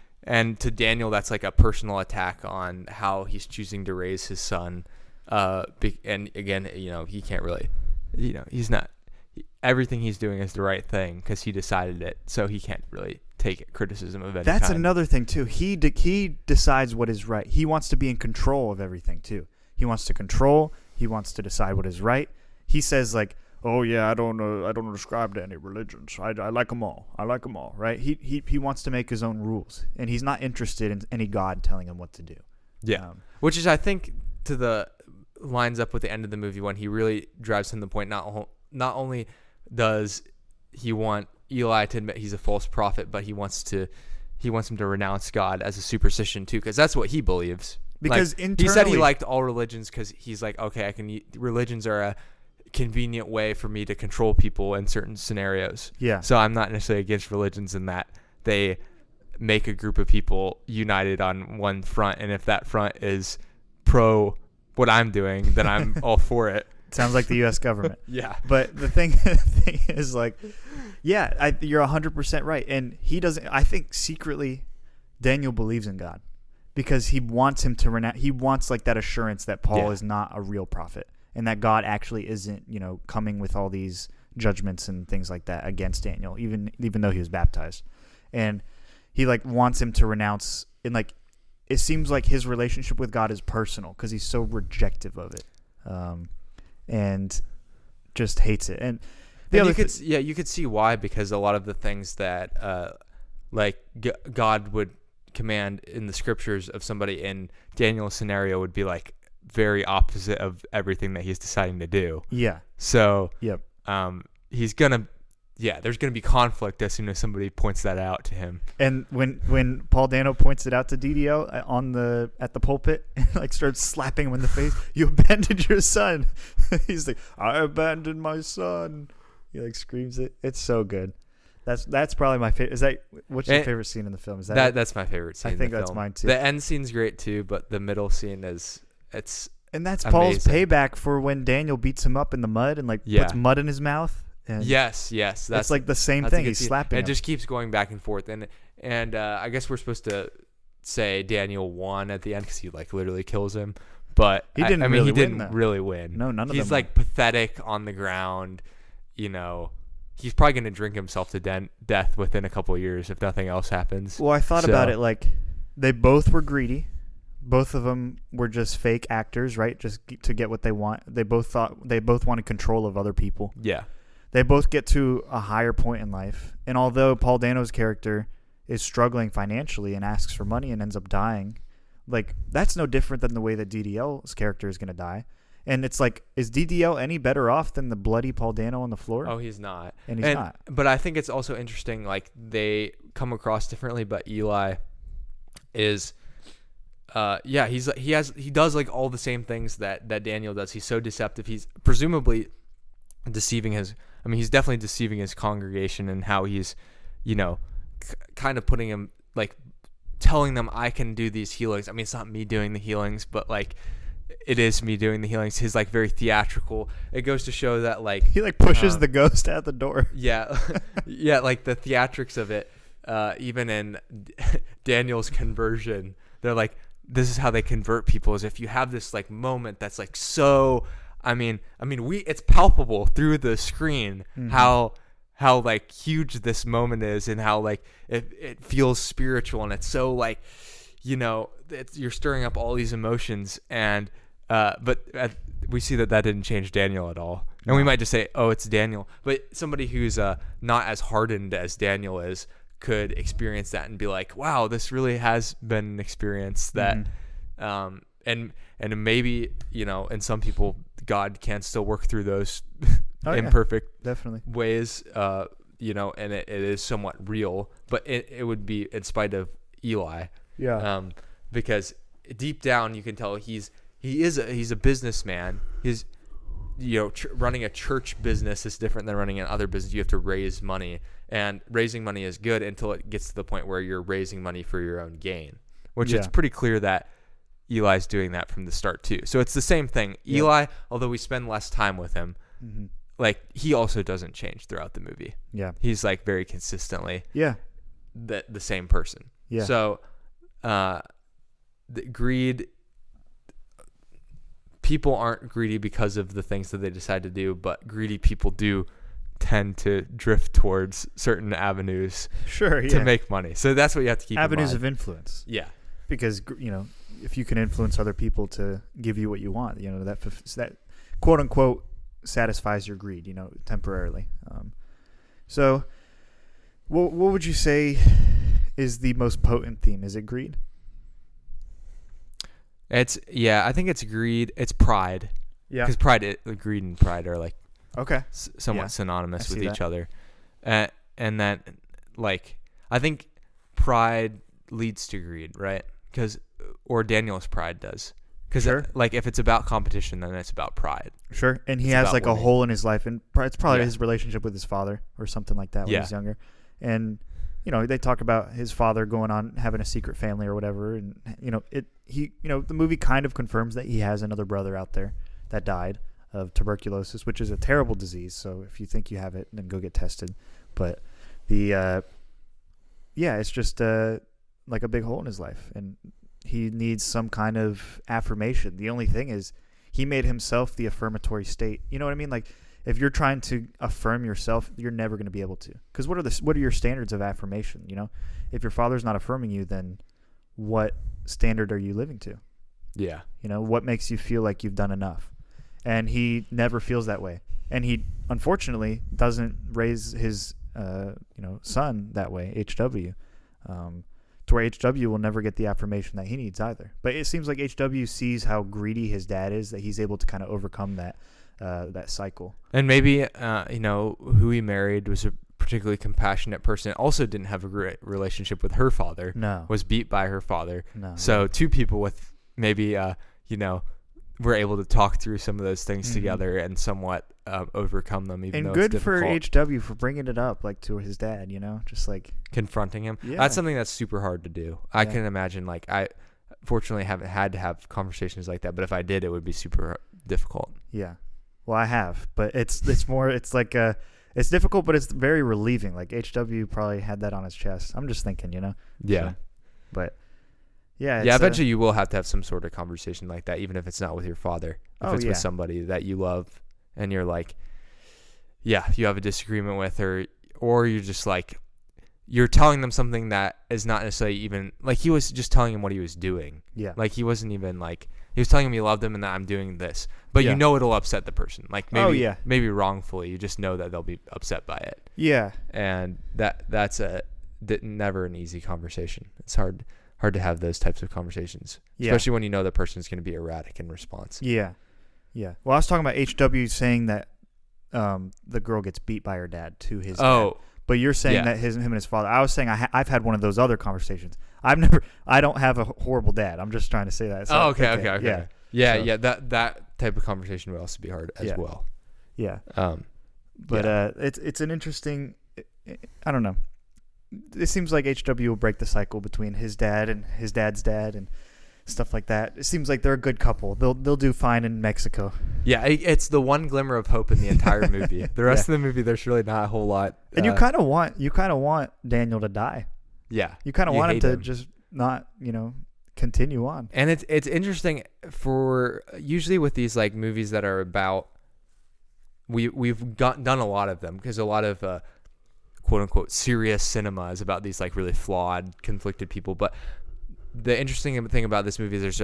to Daniel, that's like a personal attack on how he's choosing to raise his son. And again, he can't really, he's not. Everything he's doing is the right thing because he decided it, so he can't really take criticism of any That's kind. another thing too. He decides what is right. He wants to be in control of everything too. He wants to control. He wants to decide what is right. He says like, "Oh yeah, I don't ascribe to any religions. I like them all. I like them all." Right? He wants to make his own rules, and he's not interested in any god telling him what to do. Yeah, which is I think lines up with the end of the movie when he really drives home the point. Not only does he want Eli to admit he's a false prophet, but he wants him to renounce God as a superstition too, because that's what he believes. Because like, he said he liked all religions because he's like, okay, religions are a convenient way for me to control people in certain scenarios. Yeah. So I'm not necessarily against religions in that they make a group of people united on one front, and if that front is pro what I'm doing, then I'm all for it. Sounds like the U.S. government. Yeah. But the thing is like, yeah, you're 100% right. And he doesn't, I think secretly Daniel believes in God because he wants him to renounce. He wants like that assurance that Paul is not a real prophet and that God actually isn't, coming with all these judgments and things like that against Daniel, even though he was baptized. And he like wants him to renounce, and like it seems like his relationship with God is personal because he's so rejective of it, and just hates it. And you could see why, because a lot of the things that like God would command in the scriptures of somebody in Daniel's scenario would be like very opposite of everything that he's deciding to do. Yeah. So yep. He's gonna. Yeah, there's going to be conflict as soon as somebody points that out to him. And when Paul Dano points it out to DDO at the pulpit, like starts slapping him in the face, you abandoned your son. He's like, I abandoned my son. He like screams it. It's so good. That's probably my favorite. What's your favorite scene in the film? Is that's my favorite scene? I think that's mine too. The end scene's great too, but the middle scene and that's amazing. Paul's payback for when Daniel beats him up in the mud and like puts mud in his mouth. And yes, that's like the same thing. He's slapping him. It just keeps going back and forth, and I guess we're supposed to say Daniel won at the end because he like literally kills him, but he didn't. He didn't really win. No, none of them. He's like pathetic on the ground. You know, he's probably gonna drink himself to death within a couple of years if nothing else happens. Well, I thought about it like they both were greedy. Both of them were just fake actors, right? Just to get what they want. They both wanted control of other people. Yeah. They both get to a higher point in life. And although Paul Dano's character is struggling financially and asks for money and ends up dying, like that's no different than the way that DDL's character is going to die. And it's like, is DDL any better off than the bloody Paul Dano on the floor? Oh, he's not. And he's not. But I think it's also interesting, like they come across differently, but Eli is he does like all the same things that Daniel does. He's so deceptive. He's presumably deceiving he's definitely deceiving his congregation and how he's, kind of putting him, like, telling them I can do these healings. I mean, it's not me doing the healings, but, like, it is me doing the healings. He's, like, very theatrical. It goes to show that, like... He, like, pushes the ghost out the door. Yeah. Yeah, like, the theatrics of it, even in Daniel's conversion, they're like, this is how they convert people, is if you have this, like, moment that's, like, so... I mean, it's palpable through the screen how like huge this moment is and how like it feels spiritual, and it's so like, you're stirring up all these emotions, and but we see that didn't change Daniel at all, and we might just say, oh, it's Daniel, but somebody who's not as hardened as Daniel is could experience that and be like, wow, this really has been an experience that, and maybe in some people God can still work through those imperfect definitely ways, and it is somewhat real, but it would be in spite of Eli, because deep down you can tell he's a businessman. He's running a church business is different than running another business. You have to raise money, and raising money is good until it gets to the point where you're raising money for your own gain, which it's pretty clear that Eli's doing that from the start too. So it's the same thing. Eli, although we spend less time with him, like he also doesn't change throughout the movie. Yeah. He's like very consistently the same person. Yeah. So the greed, people aren't greedy because of the things that they decide to do, but greedy people do tend to drift towards certain avenues to make money. So that's what you have to keep avenues in mind. Of influence. Yeah. Because if you can influence other people to give you what you want, that quote unquote satisfies your greed, temporarily. So what would you say is the most potent theme? Is it greed? I think it's greed. It's pride. Yeah. Because greed and pride are like somewhat synonymous with each other. And then like, I think pride leads to greed, right? Or Daniel's pride does. Because like if it's about competition, then it's about pride. Sure. And he has like winning. A hole in his life, and it's probably his relationship with his father or something like that when he was younger. And they talk about his father going on having a secret family or whatever, and the movie kind of confirms that he has another brother out there that died of tuberculosis, which is a terrible disease. So if you think you have it, then go get tested. But it's just like a big hole in his life, and he needs some kind of affirmation. The only thing is he made himself the affirmatory state. You know what I mean? Like if you're trying to affirm yourself, you're never going to be able to. Because what are your standards of affirmation? You know, if your father's not affirming you, then what standard are you living to? Yeah. You know, what makes you feel like you've done enough? And he never feels that way. And he, unfortunately, doesn't raise his, son that way, HW, to where HW will never get the affirmation that he needs either. But it seems like HW sees how greedy his dad is, that he's able to kind of overcome that cycle. And maybe, who he married was a particularly compassionate person. Also didn't have a great relationship with her father. No. Was beat by her father. No. So two people with maybe, were able to talk through some of those things together and somewhat overcome them. Even though good it's for difficult. HW for bringing it up, like, to his dad, you know, just like confronting him. Yeah. That's something that's super hard to do. I can imagine, like, I fortunately haven't had to have conversations like that, but if I did, it would be super difficult. Yeah. Well, I have, but it's difficult, but it's very relieving. Like, HW probably had that on his chest. I'm just thinking, you know? Yeah. So, but yeah. Yeah, eventually you will have to have some sort of conversation like that, even if it's not with your father. If it's yeah. with somebody that you love and you're like, you have a disagreement with, or you're just like, you're telling them something that is not necessarily even, like, he was just telling him what he was doing. Yeah. Like, he wasn't even like, he was telling him he loved him and that I'm doing this. But you know it'll upset the person. Like, maybe wrongfully. You just know that they'll be upset by it. Yeah. And that's never an easy conversation. It's hard to have those types of conversations, especially when you know the person's going to be erratic in response. Yeah. Yeah. Well, I was talking about HW saying that the girl gets beat by her dad to his dad. But you're saying that him and his father. I was saying I've had one of those other conversations. I don't have a horrible dad. I'm just trying to say that. So Okay. Yeah. That type of conversation would also be hard as well. Yeah. It's an interesting. I don't know. It seems like HW will break the cycle between his dad and his dad's dad and stuff like that. It seems like they're a good couple. They'll do fine in Mexico. Yeah, it's the one glimmer of hope in the entire movie. The rest of the movie, there's really not a whole lot. And you kind of want Daniel to die. Yeah, you kind of want him to just not, continue on. And it's interesting for usually with these like movies that are about we've done a lot of them because a lot of quote unquote serious cinema is about these like really flawed, conflicted people. But the interesting thing about this movie is there's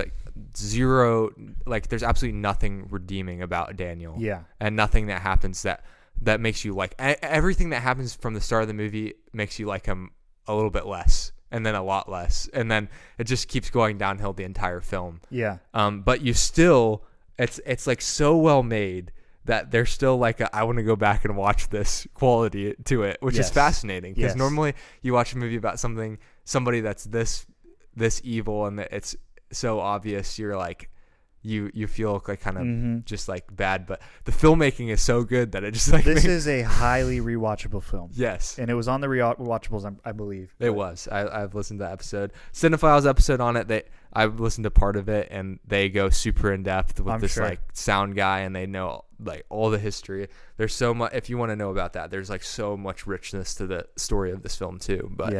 like there's absolutely nothing redeeming about Daniel. Yeah. And nothing that happens that makes you like everything that happens from the start of the movie makes you like him a little bit less and then a lot less. And then it just keeps going downhill the entire film. Yeah. But you still, it's like so well made that there's still like I want to go back and watch this quality to it, which is fascinating because normally you watch a movie about somebody that's this evil and that it's so obvious you're like you feel like kind of just like bad, but the filmmaking is so good that it just like this is a highly rewatchable film. Yes, and it was on the rewatchables, I believe. It was. I've listened to the episode, Cinephiles episode on it. I've listened to part of it, and they go super in depth with this like sound guy, and they know like all the history. There's so much. If you want to know about that, there's like so much richness to the story of this film too. But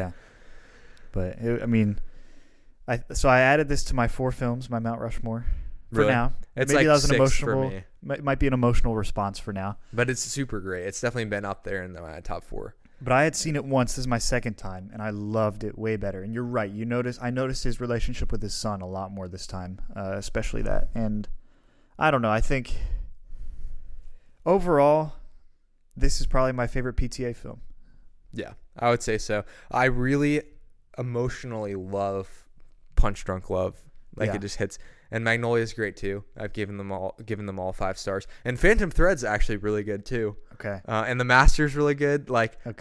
I added this to my 4 films, my Mount Rushmore. For now, it's maybe like that was an 6 for me. Might be an emotional response for now. But it's super great. It's definitely been up there in my top 4. But I had seen it once. This is my second time, and I loved it way better. And you're right. I noticed his relationship with his son a lot more this time, especially that. And I don't know. I think overall, this is probably my favorite PTA film. Yeah, I would say so. I really emotionally love Punch Drunk Love. It just hits. And Magnolia is great too. I've given them all 5 stars. And Phantom Thread's actually really good too. Okay. And The Master's really good.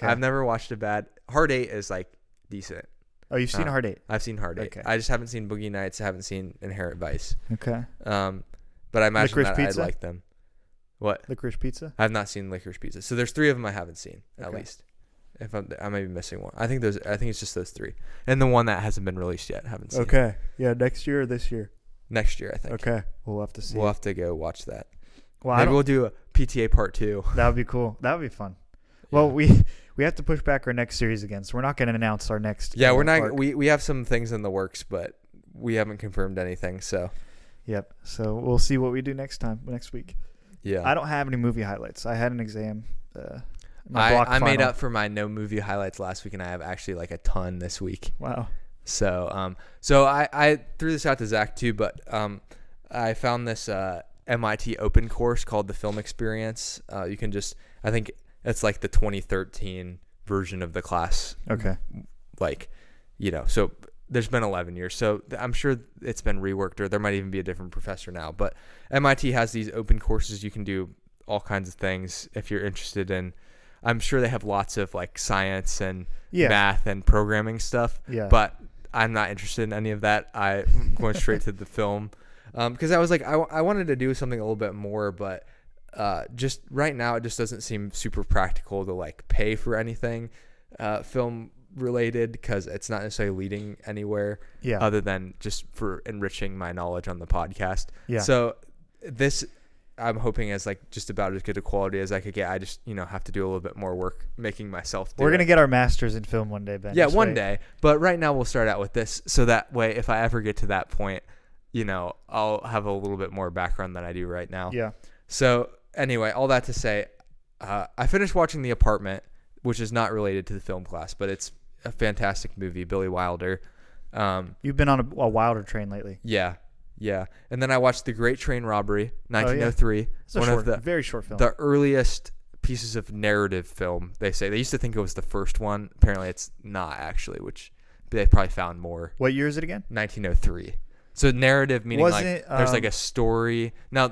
I've never watched a bad. Hard 8 is like decent. Oh, you've seen Hard 8? I've seen Hard 8. Okay. I just haven't seen Boogie Nights. I haven't seen Inherent Vice. Okay. But I imagine Licorice that Pizza? I'd like them. What? Licorice Pizza? I've not seen Licorice Pizza. So there's 3 of them I haven't seen at least. If I may be missing one. I think it's just those 3. And the one that hasn't been released yet, I haven't seen. Okay. Yeah, next year or this year? Next year, I think. Okay. We'll have to see. We'll have to go watch that. Well, maybe we'll do a PTA part 2. That would be cool. That would be fun. Well, we have to push back our next series again, so we're not going to announce our next. Yeah, we're not. Arc. We have some things in the works, but we haven't confirmed anything. So. Yep. So we'll see what we do next week. Yeah. I don't have any movie highlights. I had an exam. I made up for my no movie highlights last week, and I have actually like a ton this week. Wow. So I threw this out to Zach too, but I found this MIT open course called the Film Experience. You can just, I think it's like the 2013 version of the class. Okay. Like, so there's been 11 years, so I'm sure it's been reworked, or there might even be a different professor now. But MIT has these open courses. You can do all kinds of things if you're interested in. I'm sure they have lots of like science and math and programming stuff. Yeah. But I'm not interested in any of that. I'm going straight to the film because I was like, I wanted to do something a little bit more, but just right now it just doesn't seem super practical to like pay for anything film related, because it's not necessarily leading anywhere other than just for enriching my knowledge on the podcast. Yeah. So this, I'm hoping, is like just about as good a quality as I could get. I just, have to do a little bit more work making myself do We're going to get our masters in film one day, Ben. Yeah, one day. But right now we'll start out with this, so that way if I ever get to that point, I'll have a little bit more background than I do right now. Yeah. So anyway, all that to say, I finished watching The Apartment, which is not related to the film class, but it's a fantastic movie, Billy Wilder. You've been on a Wilder train lately. Yeah. Yeah. And then I watched The Great Train Robbery, 1903. It's a very short film. The earliest pieces of narrative film, they say. They used to think it was the first one. Apparently it's not, actually, which they probably found more. What year is it again? 1903. So narrative meaning there's like a story. Now,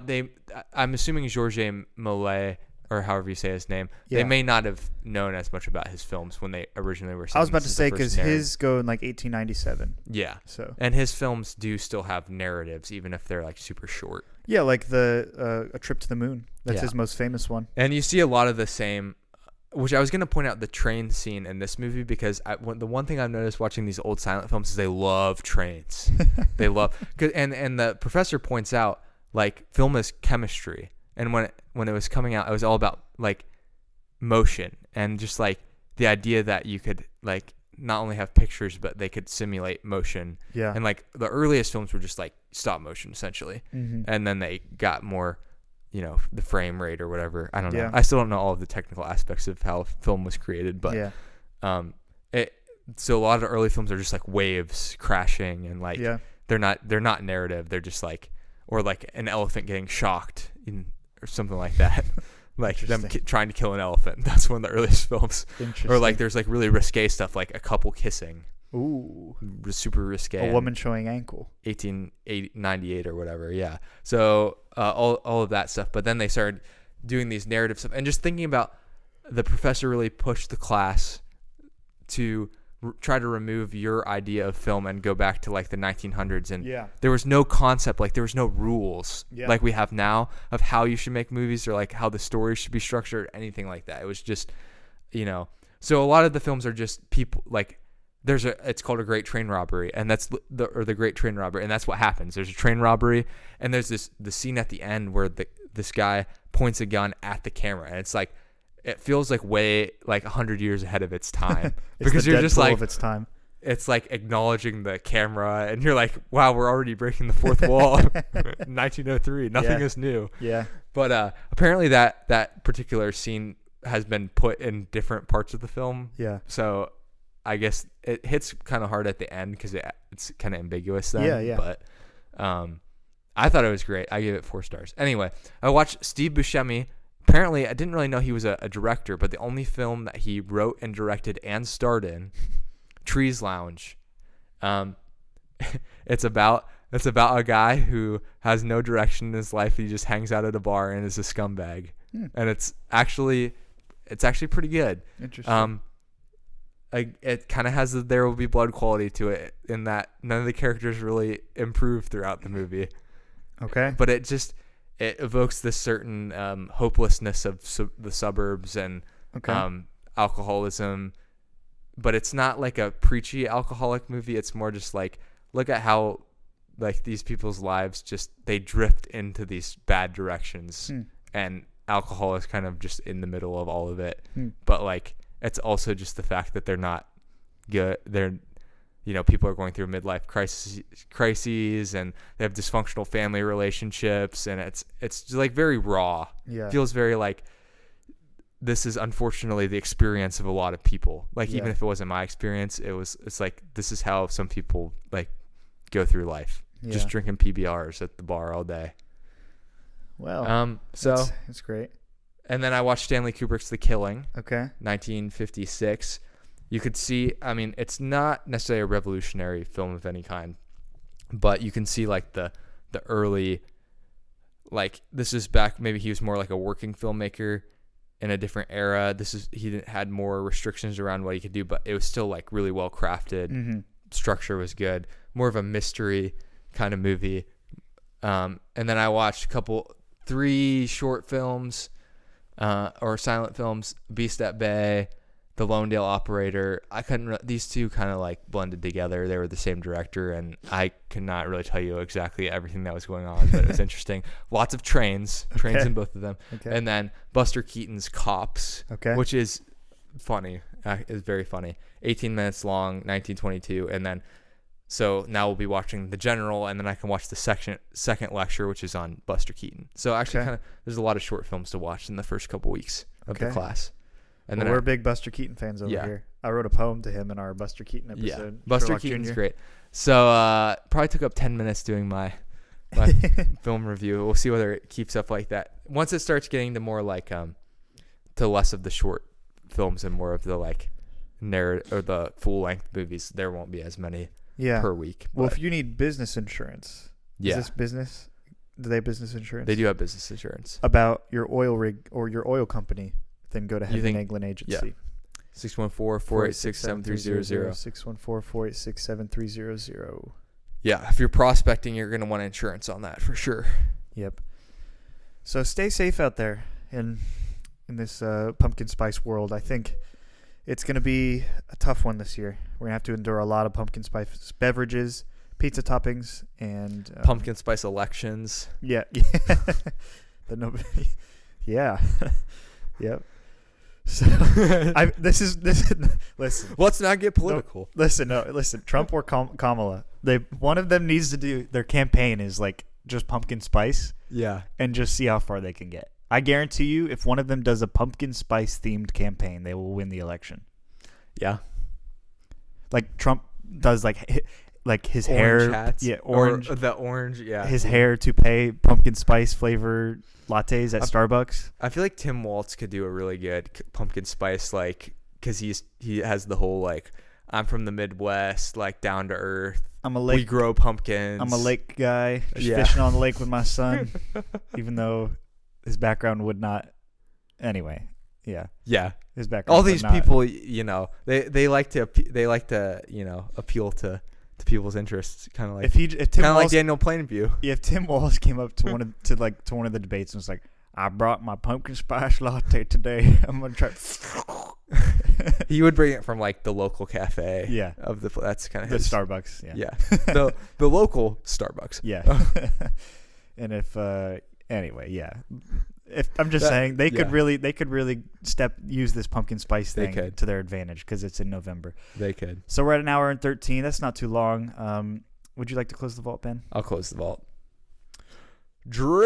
I'm assuming Georges Méliès, or however you say his name, they may not have known as much about his films when they originally were. I was about to say, because his go in like 1897. Yeah. So, and his films do still have narratives, even if they're like super short. Yeah, like the A Trip to the Moon. That's his most famous one. And you see a lot of the same, which I was going to point out the train scene in this movie, because the one thing I've noticed watching these old silent films is they love trains. They love, and the professor points out, like, film is chemistry. And when it was coming out, it was all about like motion and just like the idea that you could like not only have pictures, but they could simulate motion. Yeah. And like the earliest films were just like stop motion essentially. Mm-hmm. And then they got more, the frame rate or whatever. I don't know. I still don't know all of the technical aspects of how film was created, but so a lot of the early films are just like waves crashing and like they're not narrative. They're just like, or like an elephant getting shocked or something like that. Like them trying to kill an elephant. That's one of the earliest films. Or like there's like really risque stuff, like a couple kissing. Ooh. Super risque. A woman showing ankle. 1898 or whatever. Yeah. So all of that stuff. But then they started doing these narrative stuff. And just thinking about the professor really pushed the class to try to remove your idea of film and go back to like the 1900s, and there was no concept, like there was no rules like we have now of how you should make movies or like how the story should be structured, anything like that. It was just, so a lot of the films are just people like it's called A Great Train Robbery, and that's the Great Train Robbery, and that's what happens. There's a train robbery, and there's the scene at the end where this guy points a gun at the camera, and it's like, it feels like way like 100 years ahead of its time because you're just like, of its time. It's like acknowledging the camera, and you're like, wow, we're already breaking the fourth wall. 1903, nothing is new. Yeah. But apparently that particular scene has been put in different parts of the film. Yeah. So I guess it hits kind of hard at the end because it's kind of ambiguous then. Yeah. But I thought it was great. I gave it 4 stars. Anyway, I watched Steve Buscemi. Apparently, I didn't really know he was a director, but the only film that he wrote and directed and starred in, Trees Lounge. It's about a guy who has no direction in his life. He just hangs out at a bar and is a scumbag. And it's actually pretty good. Interesting. It kind of has the There Will Be Blood quality to it, in that none of the characters really improve throughout the movie. Okay. But it evokes this certain hopelessness of the suburbs and alcoholism. But it's not like a preachy alcoholic movie. It's more just like, look at how like these people's lives they drift into these bad directions. And alcohol is kind of just in the middle of all of it. But like, it's also just the fact that they're not good. people are going through midlife crises, and they have dysfunctional family relationships, and it's just like very raw. Yeah. Feels very like this is unfortunately the experience of a lot of people. Like even if it wasn't my experience, it's like this is how some people like go through life. Yeah. Just drinking PBRs at the bar all day. Well, so it's great. And then I watched Stanley Kubrick's The Killing. Okay. 1956. You could see, I mean, it's not necessarily a revolutionary film of any kind, but you can see like the early, like this is back, maybe he was more like a working filmmaker in a different era. He had more restrictions around what he could do, but it was still like really well crafted. Mm-hmm. Structure was good. More of a mystery kind of movie. And then I watched 3 short films, or silent films, Beast at Bay, The Lone-Dale Operator. These two kind of like blended together. They were the same director, and I could not really tell you exactly everything that was going on, but it was interesting. Lots of trains in both of them. Okay. And then Buster Keaton's Cops, which is funny. It's very funny. 18 minutes long, 1922, and then so now we'll be watching The General, and then I can watch the second lecture, which is on Buster Keaton. So actually, there's a lot of short films to watch in the first couple weeks of the class. And then we're big Buster Keaton fans over here. I wrote a poem to him in our Buster Keaton episode. Yeah, Buster Sherlock Keaton's Jr. great. So probably took up 10 minutes doing my film review. We'll see whether it keeps up like that. Once it starts getting to more like to less of the short films and more of the like narrative or the full length movies, there won't be as many. Per week. Well, if you need business insurance, is this business? Do they have business insurance? They do have business insurance. About your oil rig or your oil company, then go to Headman England Agency. Yeah. 614-486-7300. 614-486-7300. Yeah, if you're prospecting, you're going to want insurance on that for sure. Yep. So stay safe out there in this pumpkin spice world. I think it's going to be a tough one this year. We're going to have to endure a lot of pumpkin spice beverages, pizza toppings, and pumpkin spice elections. Yeah. Yeah. Yep. So listen. Let's not get political. Listen. Trump or Kamala. One of them needs to do their campaign is like just pumpkin spice. Yeah. And just see how far they can get. I guarantee you, if one of them does a pumpkin spice themed campaign, they will win the election. Yeah. Like Trump does like his orange hair. Hats. Yeah. Orange. Or the orange. Yeah. His hair toupee pumpkin spice flavor lattes at Starbucks. I feel like Tim Waltz could do a really good pumpkin spice, like, because he has the whole like, I'm from the Midwest, like down to earth. We grow pumpkins. I'm a lake guy, fishing on the lake with my son, even though his background would not. Anyway, yeah. His background. All these people, they like to appeal to people's interests, kind of like like Daniel Plainview. If Tim Walz came up to one of the debates and was like, "I brought my pumpkin spice latte today. I'm gonna try." He would bring it from like the local cafe. Yeah. That's kind of the his Starbucks. Yeah. the local Starbucks. Yeah. And if anyway, yeah. If I'm just saying they could really use this pumpkin spice thing to their advantage because it's in November. They could. So we're at an hour and 13. That's not too long. Would you like to close the vault, Ben? I'll close the vault. Drink.